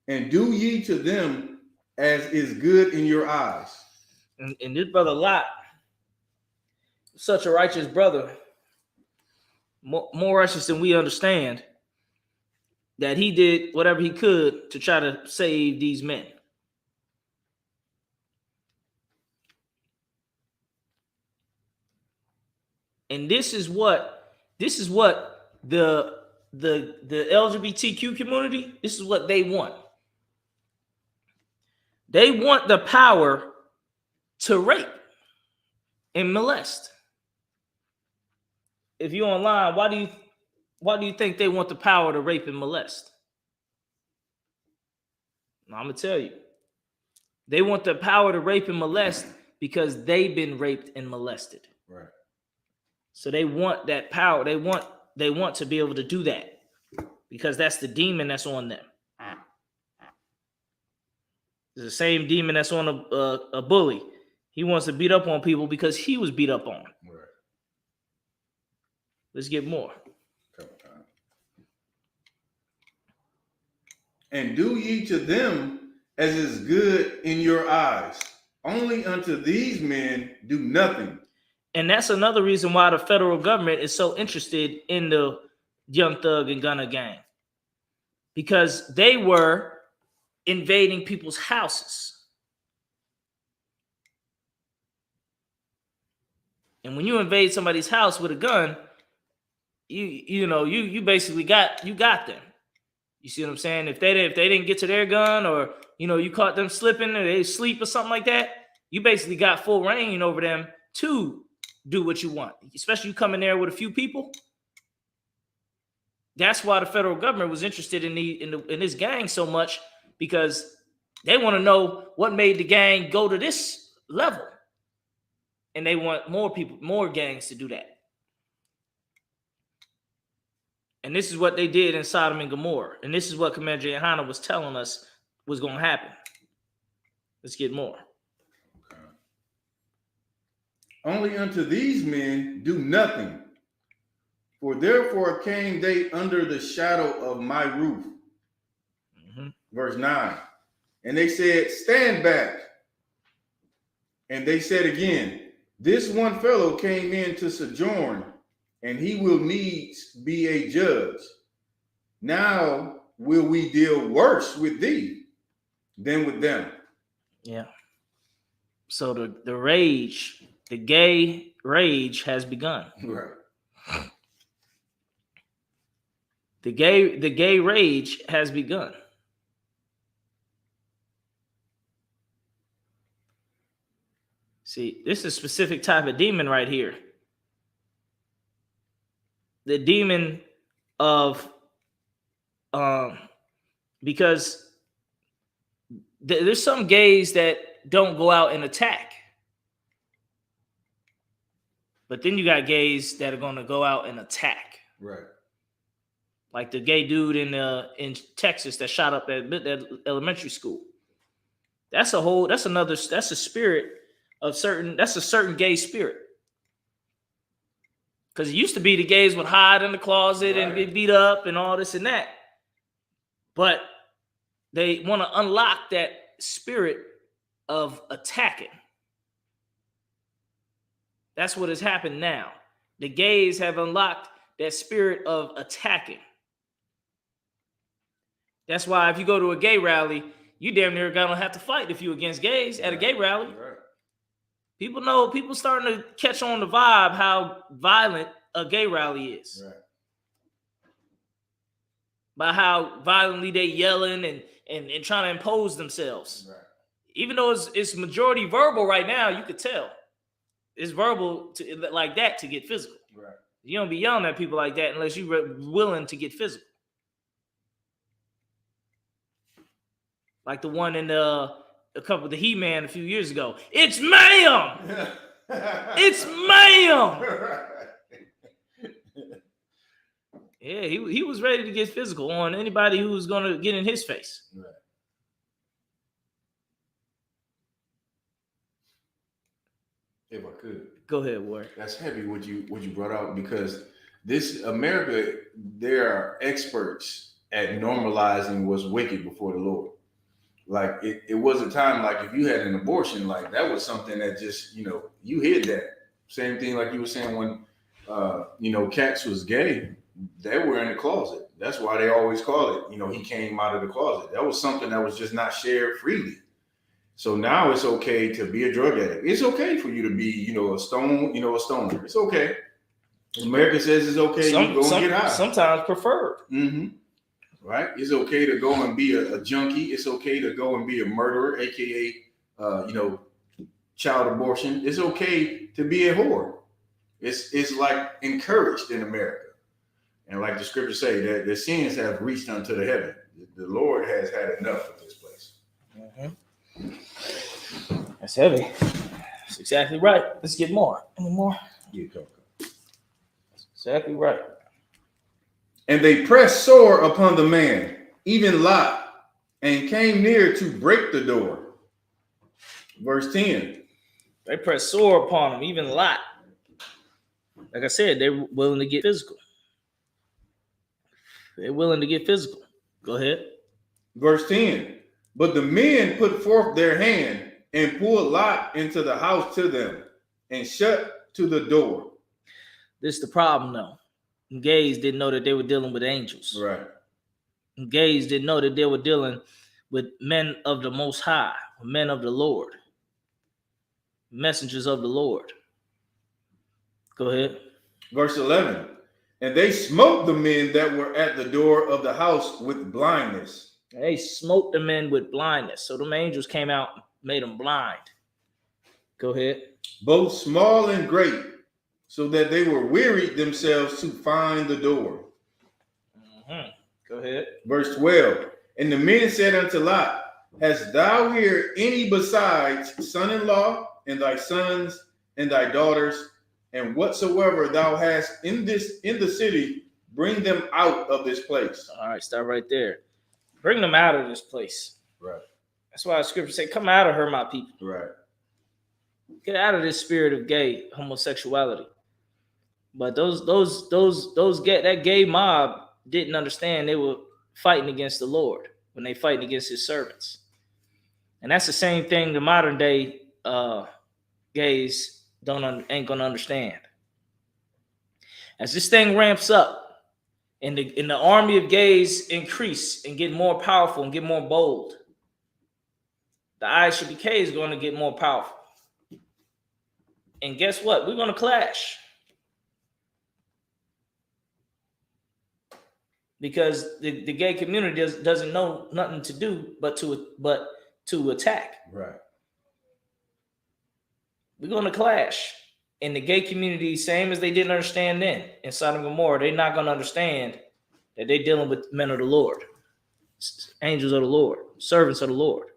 E: and do ye to them as is good in your eyes.
A: And this brother Lot, such a righteous brother, more righteous than we understand, that he did whatever he could to try to save these men. And this is what the LGBTQ community, this is what they want. They want the power to rape and molest. If you're online, why do you think they want the power to rape and molest? I'm gonna tell you. They want the power to rape and molest because they've been raped and molested.
E: Right. So
A: they want that power. They want to be able to do that because that's the demon that's on them. It's the same demon that's on a bully. He wants to beat up on people because he was beat up on.
E: Right.
A: Let's get more.
E: And do ye to them as is good in your eyes. Only unto these men do nothing.
A: And that's another reason why the federal government is so interested in the Young Thug and Gunna gang. Because they were invading people's houses. And when you invade somebody's house with a gun, you basically got them. You see what I'm saying? If they didn't get to their gun, or you caught them slipping or they sleep or something like that, you basically got full reign over them to do what you want. Especially you come in there with a few people. That's why the federal government was interested in this gang so much, because they want to know what made the gang go to this level. And they want more gangs to do that. And this is what they did in Sodom and Gomorrah. And this is what Commander Johanna was telling us was going to happen. Let's get more.
E: Okay. Only unto these men do nothing. For therefore came they under the shadow of my roof. Mm-hmm. Verse 9. And they said, stand back. And they said again, this one fellow came in to sojourn, and he will needs be a judge. Now will we deal worse with thee than with them.
A: Yeah. So the rage, the gay rage has begun.
E: Right.
A: The gay rage has begun. See, this is a specific type of demon right here. The demon of, because there's some gays that don't go out and attack. But then you got gays that are going to go out and attack. Right. Like the gay dude in Texas that shot up that elementary school. That's a spirit of that's a certain gay spirit. Because it used to be the gays would hide in the closet and get beat up and all this and that. But they want to unlock that spirit of attacking. That's what has happened now. The gays have unlocked that spirit of attacking. That's why if you go to a gay rally, you damn near gonna have to fight if you against gays at a gay rally.
E: Right.
A: People starting to catch on the vibe how violent a gay rally is.
E: Right.
A: By how violently they yelling and trying to impose themselves.
E: Right.
A: Even though it's majority verbal right now, you could tell it's verbal like that to get physical.
E: Right.
A: You don't be yelling at people like that unless you're willing to get physical. Like the one in a couple of the He-Man a few years ago. It's ma'am! It's ma'am! Yeah, he was ready to get physical on anybody who was going to get in his face.
E: Right. If I could.
A: Go ahead, Ward.
E: That's heavy what you brought out, because this America, there are experts at normalizing what's wicked before the Lord. Like it was a time like if you had an abortion, like that was something that just, you hid that. Same thing like you were saying when Cats was gay, they were in the closet. That's why they always call it, he came out of the closet. That was something that was just not shared freely. So now it's okay to be a drug addict. It's okay for you to be, a stoner. It's okay. America says it's okay. You go and get high.
A: Sometimes preferred.
E: Mm-hmm. Right? It's okay to go and be a junkie. It's okay to go and be a murderer, aka, child abortion. It's okay to be a whore. It's like encouraged in America. And like the scriptures say, that the sins have reached unto the heaven. The Lord has had enough of this place.
A: Mm-hmm. That's heavy. That's exactly right. Let's get more. Any more?
E: Yeah, go.
A: That's exactly right.
E: And they pressed sore upon the man, even Lot, and came near to break the door. Verse 10.
A: They pressed sore upon him, even Lot. Like I said, they're willing to get physical. They're willing to get physical. Go ahead.
E: Verse 10. But the men put forth their hand and pulled Lot into the house to them and shut to the door.
A: This is the problem, though. Gays didn't know that they were dealing with angels.
E: Right.
A: Gays didn't know that they were dealing with men of the Most High, men of the Lord, messengers of the Lord. Go ahead.
E: Verse 11. And they smote the men that were at the door of the house with blindness.
A: They smote the men with blindness. So them angels came out and made them blind. Go ahead.
E: Both small and great, so that they were wearied themselves to find the door.
A: Mm-hmm. Go ahead.
E: Verse 12. And the men said unto Lot, hast thou here any besides son-in-law and thy sons and thy daughters, and whatsoever thou hast in the city, bring them out of this place.
A: All right, start right there. Bring them out of this place.
E: Right.
A: That's why the scripture say, come out of her, my people.
E: Right.
A: Get out of this spirit of gay homosexuality. But that gay mob didn't understand they were fighting against the Lord when they fighting against his servants. And that's the same thing the modern day gays ain't gonna understand. As this thing ramps up and the army of gays increase and get more powerful and get more bold, the ISUPK is going to get more powerful. And guess what? We're going to clash. Because the gay community doesn't know nothing to do but to attack.
E: Right.
A: We're going to clash. And the gay community, same as they didn't understand then in Sodom and Gomorrah, they're not going to understand that they're dealing with men of the Lord, angels of the Lord, servants of the Lord.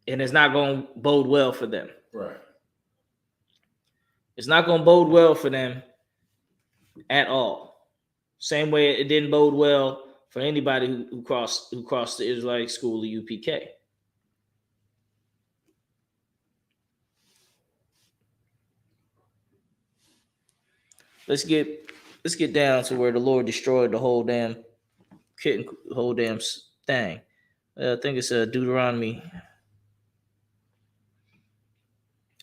A: And it's not going to bode well for them.
E: Right.
A: It's not going to bode well for them at all. Same way it didn't bode well for anybody who crossed the Israelite school, the UPK. Let's get down to where the Lord destroyed the whole damn thing. I think it's Deuteronomy.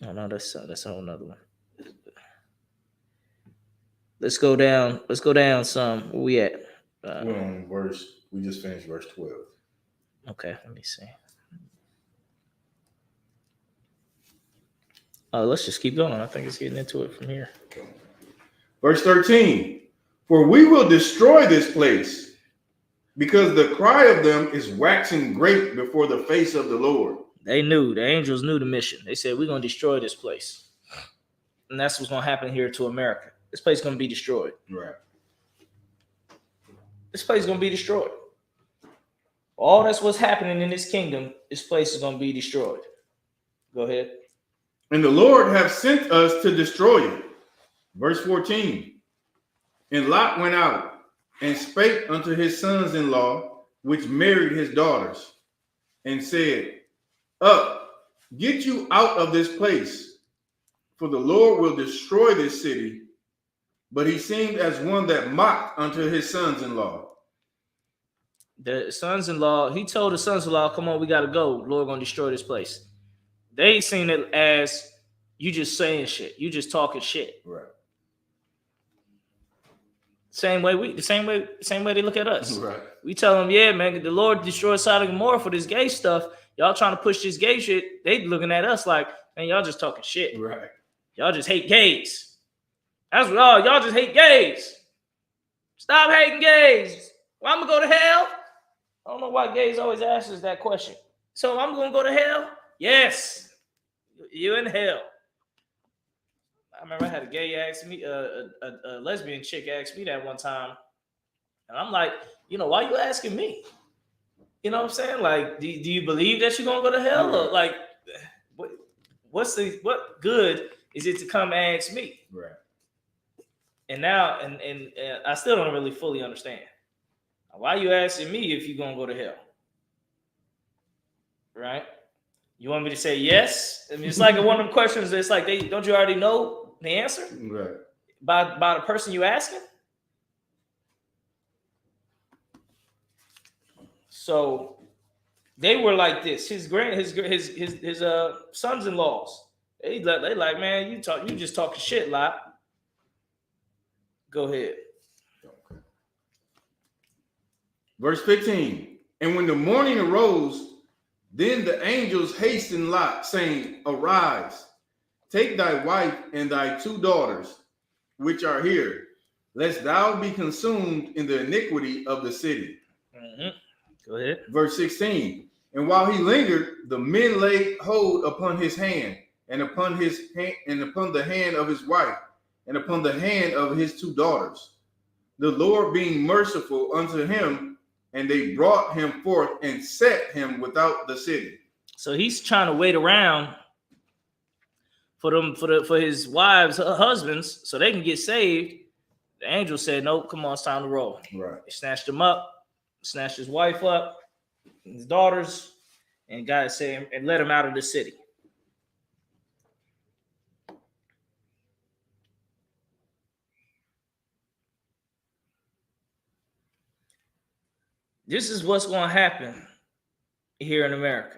A: Oh no, that's a whole nother one. Let's go down. Let's go down some. Where we at?
E: We're on we just finished verse 12.
A: Okay, let me see. Let's just keep going. I think it's getting into it from here.
E: Verse 13. For we will destroy this place, because the cry of them is waxing great before the face of the Lord.
A: They knew, the angels knew the mission. They said, we're going to destroy this place. And that's what's going to happen here to America. This place is going to be destroyed.
E: Right.
A: This place is going to be destroyed. All that's what's happening in this kingdom, this place is going to be destroyed. Go ahead.
E: And the Lord hath sent us to destroy it. Verse 14. And Lot went out and spake unto his sons-in-law, which married his daughters, and said, Up, get you out of this place, for the Lord will destroy this city. But he seemed as one that mocked unto his sons-in-law.
A: The sons-in-law, he told the sons-in-law, come on, we got to go. The Lord going to destroy this place. They seen it as you just saying shit. You just talking shit.
E: Right.
A: Same way they look at us.
E: Right.
A: We tell them, yeah, man, the Lord destroyed Sodom and Gomorrah for this gay stuff. Y'all trying to push this gay shit. They looking at us like, man, y'all just talking shit.
E: Right.
A: Y'all just hate gays. That's what y'all just hate gays. Stop hating gays. Well, I'm gonna go to hell. I don't know why gays always ask us that question. So I'm gonna go to hell? Yes. You in hell. I remember I had a gay ask me, a lesbian chick asked me that one time. And I'm like, why you asking me? You know what I'm saying? Like, do you believe that you're going to go to hell? Or like, what good is it to come ask me?
E: Right.
A: And now, and I still don't really fully understand. Why you asking me if you're going to go to hell? Right? You want me to say yes? I mean, it's like one of them questions that's like, don't you already know the answer?
E: Right.
A: By the person you asking? So they were like this. His sons-in-laws. They like, man, you just talking shit, Lot. Go ahead.
E: Okay. Verse 15. And when the morning arose, then the angels hastened Lot, saying, Arise, take thy wife and thy 2 daughters, which are here, lest thou be consumed in the iniquity of the city.
A: Mm-hmm. Go ahead.
E: Verse 16. And while he lingered, the men laid hold upon his hand, and upon his hand, and upon the hand of his wife, and upon the hand of his 2 daughters, the Lord being merciful unto him, and they brought him forth and set him without the city.
A: So he's trying to wait around for his wives, husbands, so they can get saved. The angel said, "Nope, come on, it's time to roll."
E: Right.
A: He snatched him up, snatched his wife up, his daughters, and God said, and let him out of the city. This is what's going to happen here in America.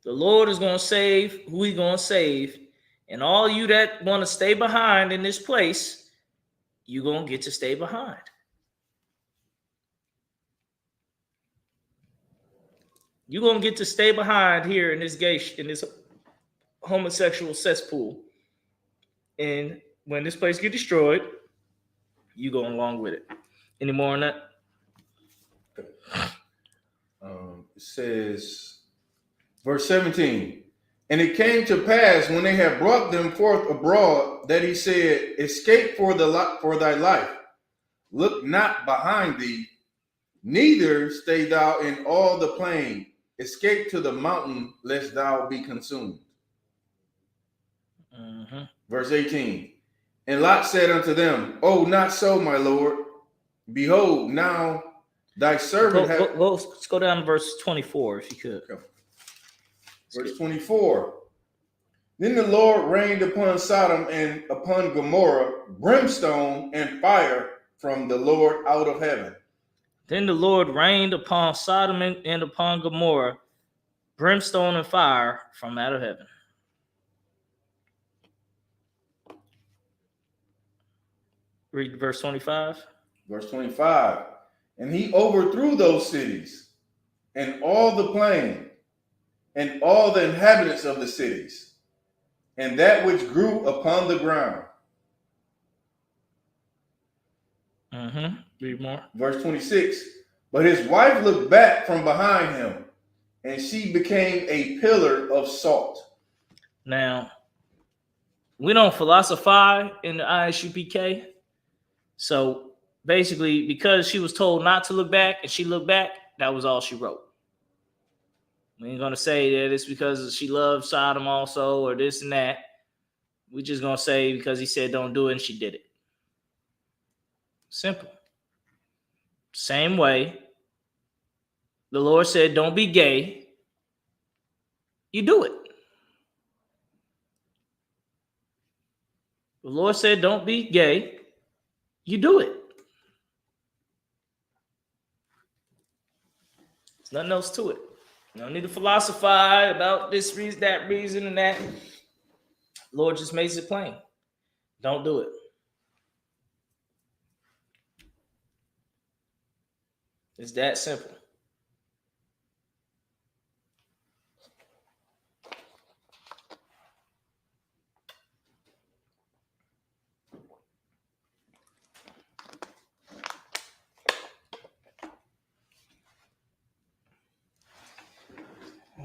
A: The Lord is going to save who he's going to save. And all you that want to stay behind in this place, you're going to get to stay behind. You're going to get to stay behind here in this homosexual cesspool. And when this place gets destroyed, you go along with it. Any more on that?
E: It says, verse 17, and it came to pass when they had brought them forth abroad that he said, Escape for thy life. Look not behind thee, neither stay thou in all the plain. Escape to the mountain, lest thou be consumed.
A: Mm-hmm.
E: Verse 18, and Lot said unto them, Oh, not so, my Lord. Behold, now thy servant
A: let's go down to verse 24, if you could.
E: Okay. Verse 24. Then the Lord rained upon Sodom and upon Gomorrah brimstone and fire from the Lord out of heaven,
A: Then the Lord rained upon Sodom and upon Gomorrah brimstone and fire from out of heaven. Read verse 25.
E: Verse 25. And he overthrew those cities and all the plain and all the inhabitants of the cities and that which grew upon the ground.
A: Read more.
E: Verse 26. But his wife looked back from behind him, and she became a pillar of salt.
A: Now, we don't philosophize in the ISUPK. So basically, because she was told not to look back and she looked back, that was all she wrote. We ain't going to say that it's because she loved Sodom also or this and that. We're just going to say because he said don't do it and she did it. Simple. Same way, the Lord said don't be gay. You do it. The Lord said don't be gay. You do it. There's nothing else to it. You don't need to philosophize about this reason, that reason, and that. Lord just makes it plain. Don't do it. It's that simple.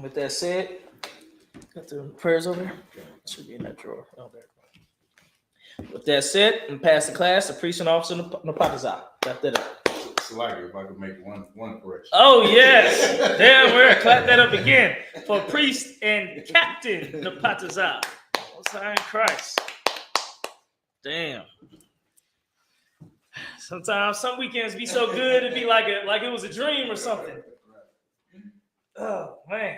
A: With that said, got the prayers over there. Should be in that drawer. Oh, there. With that said, and pass the class, the priest and officer Napatazah. Got that up.
E: It's like if I could make one correction.
A: Oh, yes. Damn, we're clap that up again for priest and captain Napatazah. Most High in Christ. Damn. Sometimes some weekends be so good it'd be like it was a dream or something. Oh man,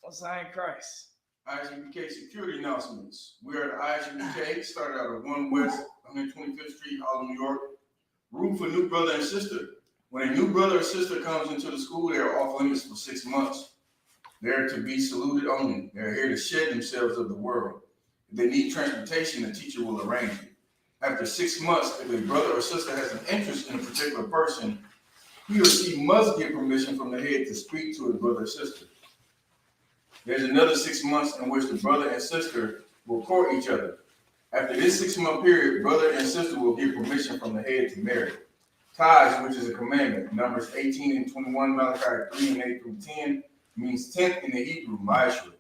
A: what's I in Christ?
E: ISUPK security announcements. We are at ISUPK, started out at 1 West 125th Street, Harlem, New York. Room for new brother and sister. When a new brother or sister comes into the school, they are off limits for 6 months. They're to be saluted only. They're here to shed themselves of the world. If they need transportation, the teacher will arrange it. After 6 months, if a brother or sister has an interest in a particular person, he or she must get permission from the head to speak to his brother or sister. There's another 6 months in which the brother and sister will court each other. After this 6-month period, brother and sister will get permission from the head to marry. Tithes, which is a commandment, Numbers 18 and 21, Malachi 3 and 8 through 10, means tenth in the Hebrew, ma'ashra.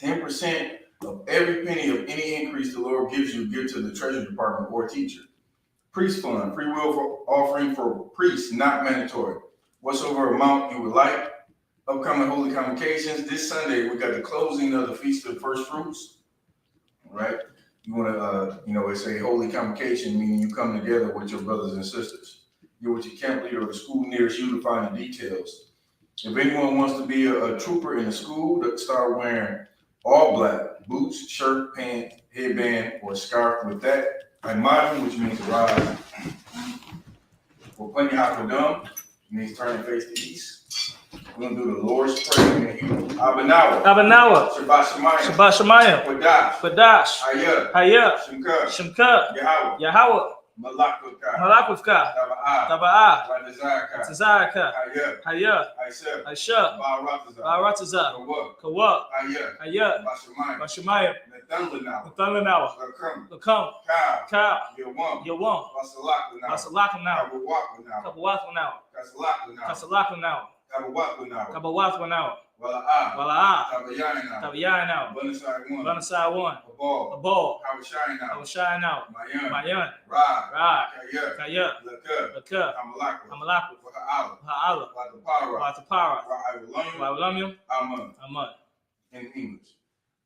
E: 10% of every penny of any increase the Lord gives you, give to the treasury department or teacher. Priest fund, free will for offering for priests, not mandatory. Whatsoever amount you would like. Upcoming holy convocations. This Sunday, we got the closing of the Feast of First Fruits. All right? You want to, it's a holy convocation, meaning you come together with your brothers and sisters. You're with your camp leader or the school nearest you to find the details. If anyone wants to be a trooper in the school, start wearing all black, boots, shirt, pants, headband, or scarf with that. Imagine, which means rise. For plenty hakodam, means turning face to east. We're going to do the Lord's Prayer in the Hebrew. Abanawa. Shabbat Shemayim.
A: Quadash. Hayah. Shemka. Yahweh. Malakuvka. Taba'ah. Tzazaka. Hayah. Aisha. Ba'aratazah. Kawak. Hayah. Bashemayim. Nathanawa. Lakam. Kal. Yawam. Vasalakam now. Kabawatha now. Kasalakam now. Kabawatha now. Wala'ah. Tabayai now. Banasai 1. Abol. Hawashai now. Mayan. Ra. Kaya. Laka. Amalaku. Ha'ala. Watapara. Wa'alamyum. Aman.
E: In English.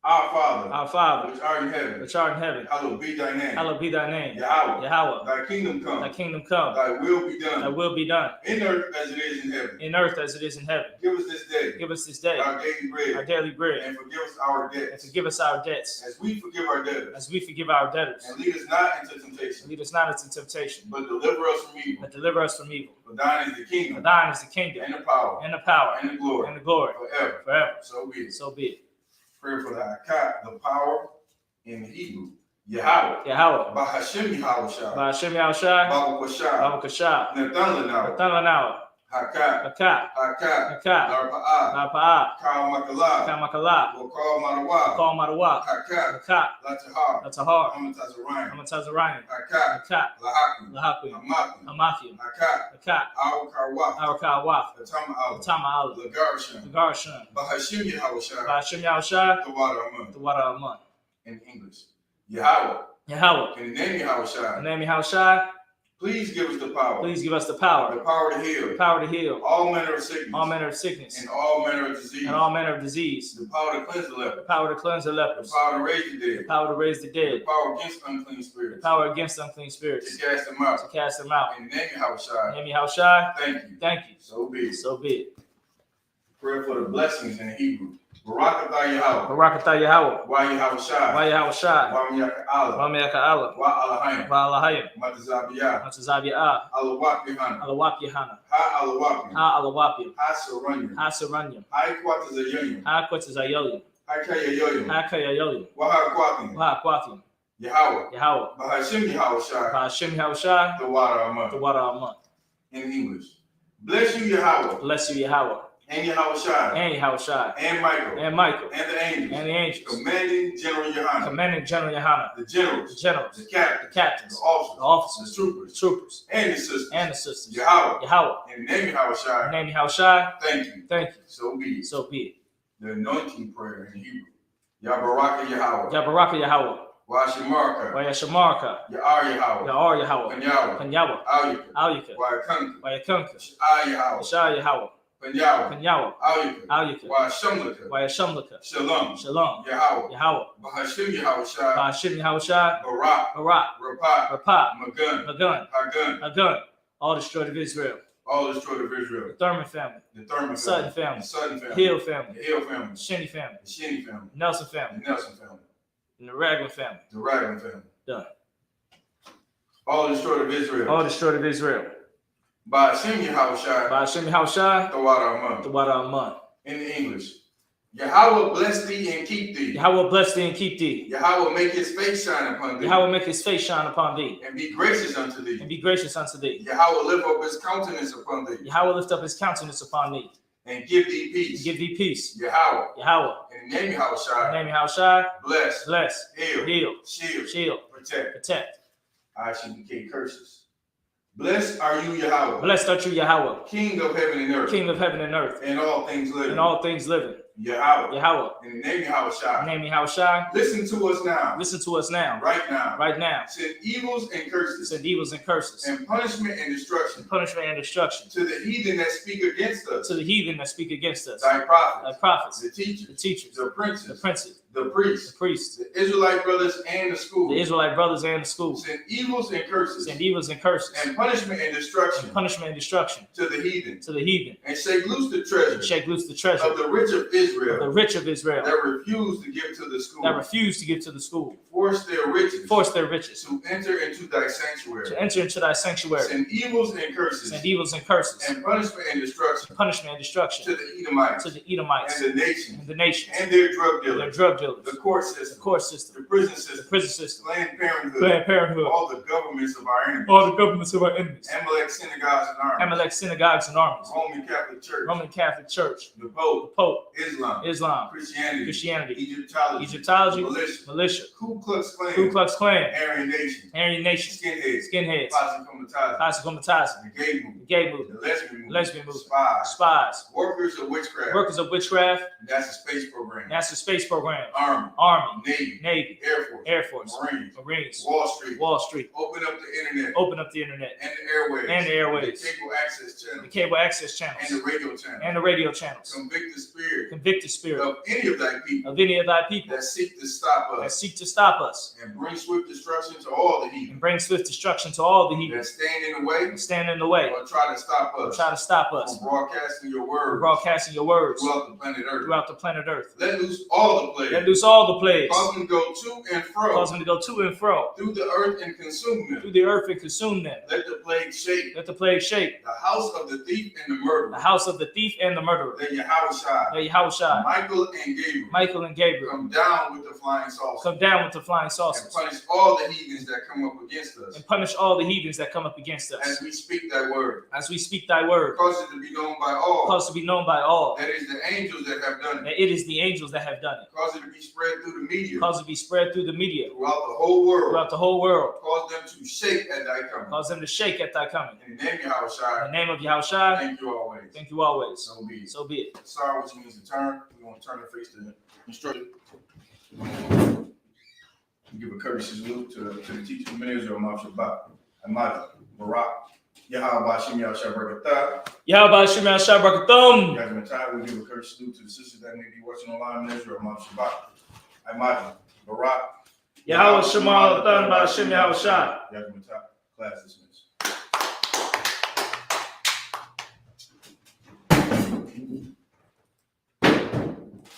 E: Our Father,
A: which
E: which art in heaven, hallowed be thy name.
A: hallowed be thy name.
E: Yahweh,
A: Yahweh,
E: thy kingdom come,
A: thy kingdom come,
E: thy will be
A: thy
E: done,
A: will be done,
E: in earth as it is in heaven.
A: in earth as it is in heaven.
E: Give us this day
A: Give us this day
E: our daily bread,
A: our daily bread,
E: and forgive us our
A: and
E: debts,
A: forgive us our debts,
E: as we forgive our debtors.
A: as we forgive our debtors.
E: And lead us not into temptation,
A: Lead us not into temptation,
E: but deliver us from evil.
A: but deliver us from evil.
E: For thine is the
A: For
E: kingdom,
A: thine is the kingdom,
E: and the power,
A: and the power,
E: and the glory,
A: and the glory,
E: forever.
A: forever.
E: So be it.
A: So be it.
E: Pray for the Hakat, the power in Hebrew. Yahweh,
A: Yahweh,
E: Bahashem Yahushua,
A: Ba'ashem Yahushai,
E: Babu Kwashah,
A: Babu Kashah,
E: Nathan Lanawa,
A: Nathanawa,
E: Hakat,
A: Hakat,
E: Hakat,
A: Hakat,
E: Larpa'ah,
A: La'pa'ah,
E: Kal Makala,
A: Kamakala,
E: Wakal Manawa,
A: Kal Madawa,
E: Hakat,
A: Hakat,
E: Latahar,
A: Latahar,
E: Amatazarayim,
A: Amatazarayim,
E: Hakat,
A: Hakat,
E: Lahakim,
A: Lahakim,
E: Amakim,
A: Amathim,
E: Hakat,
A: Hakat,
E: Awakarwaf,
A: Arakawaf,
E: Atama
A: Tama Allah,
E: Lagarsham,
A: Garshan,
E: Bahashem Yahushua,
A: Ba'ashem Yahushai,
E: the water Amun,
A: the water Amun.
E: in English. Yahweh,
A: Yahweh,
E: in the name
A: the
E: Yahushua,
A: name Yahushai,
E: please give us the power,
A: please give us the
E: the
A: power,
E: power to
A: the
E: heal
A: power to heal
E: all manner of sickness,
A: all manner of sickness,
E: and all manner of disease,
A: and all manner of disease,
E: the power to cleanse the
A: the
E: leper,
A: power to cleanse the
E: the
A: lepers,
E: power to raise the
A: the
E: dead,
A: power to raise the
E: the
A: dead,
E: power against unclean
A: the
E: spirits,
A: power against unclean
E: to
A: spirits,
E: cast them
A: to
E: out.
A: cast them out.
E: In the name Yahushua,
A: Name Yahushai,
E: thank you.
A: thank you.
E: So be it.
A: So be it.
E: Prayer for the blessings in Hebrew. Barakatah Yahweh,
A: Barakatah Yahweh,
E: Wa Yahushua,
A: Wa Yahushai,
E: Wa Miyaka Allah,
A: Wa Me'aka Allah,
E: Wa Alahayim,
A: Wa Alahayim,
E: Matazabiyah,
A: Matazabiyah,
E: Alawak Yohana,
A: Alawap Yahana,
E: Ha Alawak,
A: Ha Alawapim,
E: Ha Saranyam,
A: Ha Saranyam,
E: Ha Kwatazayanyam,
A: Ha Quetzayolium,
E: Ha Kayayoyam,
A: Ha Kayayolium,
E: Wa Ha Kwatim,
A: Wa Quathim,
E: Yahweh,
A: Yahweh,
E: Bahashim Yahushua,
A: Ba'ashem Yahushai,
E: the water
A: the
E: Amun,
A: water Amun.
E: in English. Bless you, Yahweh,
A: Bless you, Yahweh,
E: and Yahushua,
A: and Yahushai,
E: and Michael,
A: and Michael,
E: and the angels,
A: and the angels,
E: commanding General Yohana,
A: commanding General Yohana,
E: the
A: the
E: generals,
A: generals,
E: the
A: the
E: captains,
A: captains,
E: the
A: the
E: officers,
A: officers,
E: the troopers,
A: the troopers,
E: and the sisters,
A: and the sisters.
E: Yahweh,
A: Yahweh,
E: in the name
A: in
E: Yahushua,
A: the name Yahushai,
E: thank you.
A: thank you.
E: So be it.
A: So be it.
E: The anointing prayer in Hebrew. Yabaraka Yahweh,
A: Yabaraka Yahweh,
E: Washimarka,
A: Wa Yashamarka,
E: Ya'ar Yahweh,
A: Ya'ar Yahweh,
E: Panyawa,
A: Panyawa,
E: Alyaka,
A: Alyaka,
E: Wayakanka,
A: Wa Yakunka,
E: Shah Yahweh,
A: Shah Yahweh,
E: Panyawa,
A: Panyawa,
E: Alyaka,
A: Alyaka,
E: Washamlaka,
A: Wa Yashamlaka,
E: Shalom,
A: Shalom,
E: Yahweh,
A: Yahweh,
E: Bahashim Yahushua,
A: Ba'ashem Yahushai,
E: Barak,
A: Barak,
E: Rapah,
A: Rapah,
E: Magun,
A: Magun,
E: Hagun,
A: Agun, all destroyed of Israel,
E: all destroyed of
A: the
E: Israel,
A: Thurman family,
E: the Thurman
A: Sutton
E: family,
A: family,
E: the Sutton
A: the
E: family,
A: Hill family,
E: the Hill family,
A: the Shinny family,
E: the Shinny family,
A: the Nelson
E: the
A: family,
E: Nelson family,
A: and the Raglan family.
E: the Raglan family.
A: Done.
E: All destroyed of Israel.
A: All destroyed of Israel.
E: Bahashim Yahushua,
A: Ba'ashem Yahushai,
E: the water Amun.
A: the water Amun.
E: In the English. Yahweh bless thee and keep thee.
A: Yahweh bless thee and keep thee.
E: Yahweh make his face shine upon thee.
A: Yahweh make his face shine upon thee,
E: And be gracious unto thee.
A: and be gracious unto thee.
E: Yahweh lift up his countenance upon thee.
A: Yahweh lift up his countenance upon thee,
E: And give thee
A: and
E: peace.
A: give thee peace.
E: Yahweh.
A: Yahweh,
E: In the name of
A: in
E: Yahushua.
A: the name of Yahushai,
E: Bless.
A: bless,
E: Heal.
A: heal,
E: Shield.
A: shield,
E: Protect.
A: protect.
E: ISUPK curses. Blessed are you, Yahweh.
A: Blessed art you, Yahweh,
E: King of heaven and earth.
A: King of heaven and earth,
E: And all things living.
A: and all things living.
E: Yahweh.
A: Yahweh,
E: In the name of
A: in
E: Yahushua.
A: the name of Yahushai,
E: Listen to us now.
A: listen to us now,
E: Right now.
A: right now.
E: Send evils and curses.
A: Send evils and curses,
E: And punishment and destruction.
A: punishment and destruction
E: To the heathen that speak against us.
A: to the heathen that speak against us,
E: Thy prophets.
A: thy prophets,
E: The teachers.
A: the teachers,
E: The
A: the
E: princes.
A: princes,
E: The
A: the
E: priests.
A: priests,
E: The Israelite brothers and the schools.
A: the Israelite brothers and the schools.
E: Send evils and curses.
A: Send evils and curses,
E: And punishment and destruction.
A: punishment and destruction
E: To the heathen.
A: to the heathen,
E: And shake loose the treasure.
A: shake loose the treasure
E: Of the rich of
A: of the
E: Israel.
A: rich of Israel
E: That refuse to give to the school.
A: that refuse to give to the school,
E: Force their riches.
A: force their riches
E: To enter into thy sanctuary.
A: to enter into thy sanctuary.
E: Send evils and curses.
A: Send evils and curses,
E: And punishment and destruction.
A: punishment and destruction
E: To the Edomites.
A: to the Edomites
E: And the nations.
A: and the nations,
E: And their drug
A: their
E: dealers.
A: drug dealers,
E: The court
A: the
E: system.
A: court system,
E: The prison
A: the
E: system.
A: prison system,
E: Planned Parenthood.
A: Planned Parenthood,
E: All the governments of our enemies.
A: all the governments of our enemies,
E: Amalek synagogues and armies.
A: Amalek synagogues and armies,
E: Roman Catholic Church.
A: Roman Catholic Church,
E: The
A: the
E: Pope.
A: Pope,
E: Islam.
A: Islam,
E: Christianity.
A: Christianity,
E: Egyptology.
A: Egyptology,
E: Militia.
A: militia,
E: Ku Klux Klan.
A: Ku Klux Klan,
E: Aryan Nation.
A: Aryan Nation,
E: Skinheads.
A: skinheads,
E: Posse Comitatus.
A: Posse Comitatus,
E: The Gay Movement.
A: the gay movement,
E: the lesbian movement,
A: spies,
E: workers of witchcraft,
A: NASA
E: space program,
A: space program,
E: Army,
A: Navy,
E: Air Force,
A: Marines,
E: Wall
A: Street.
E: open up the internet,
A: And
E: and
A: the
E: the
A: airwaves,
E: the cable access channels,
A: and the radio channels.
E: Convict
A: Convict the spirit
E: of any of thy people
A: that
E: seek to stop us,
A: seek to stop us
E: and bring swift destruction to all the heathen
A: and bring swift destruction to all the heathen
E: that stand in the way
A: and stand in the way
E: or try to stop
A: or
E: us
A: try to stop us
E: from broadcasting your
A: from
E: word
A: broadcasting your words
E: throughout the planet Earth.
A: Let
E: Let loose all the plagues.
A: Let loose all the plagues.
E: Cause them to go to and fro
A: Cause them to go to and fro
E: through the earth and consume them.
A: through the earth and consume them.
E: Let the plague shake
A: Let the plague shake
E: the house of the thief and the murderer.
A: the house of the thief and the murderer.
E: Let Yahushua,
A: Let Yahushua,
E: Michael and Gabriel
A: come
E: down with the flying saucer
A: come down with the flying
E: and
A: saucers
E: punish all the heathens that come up against us
A: and punish all the heathens that come up against
E: as
A: us.
E: we speak thy word.
A: As we speak thy word,
E: Cause it to be known by all
A: cause to be known by all
E: that is the angels that have done it.
A: that it is the angels that have done it.
E: Cause it to be spread through the media
A: Cause it to be spread through the media
E: throughout the whole world.
A: throughout the whole world.
E: Cause them to shake at thy coming.
A: Cause them to shake at thy coming.
E: In the name of
A: In
E: Yahushua,
A: the name of Yahushua,
E: thank you always.
A: thank you always.
E: So be it.
A: So be it.
E: Sorry, which means to turn. We want to turn and face the instructor. Give a courtesy salute to the teacher of Israel, Shabbat, Ahmad, Barak, Yahweh Shem Yahshua Barakatah.
A: Yahweh Shem Yahshua Barakathum.
E: Yahweh, we give a courtesy salute to the sisters that may be watching online in Israel, Shabbat, Ahmad, Barak,
A: Yahweh Shem Yahshua Barakathum.
E: Yahweh, class dismissed.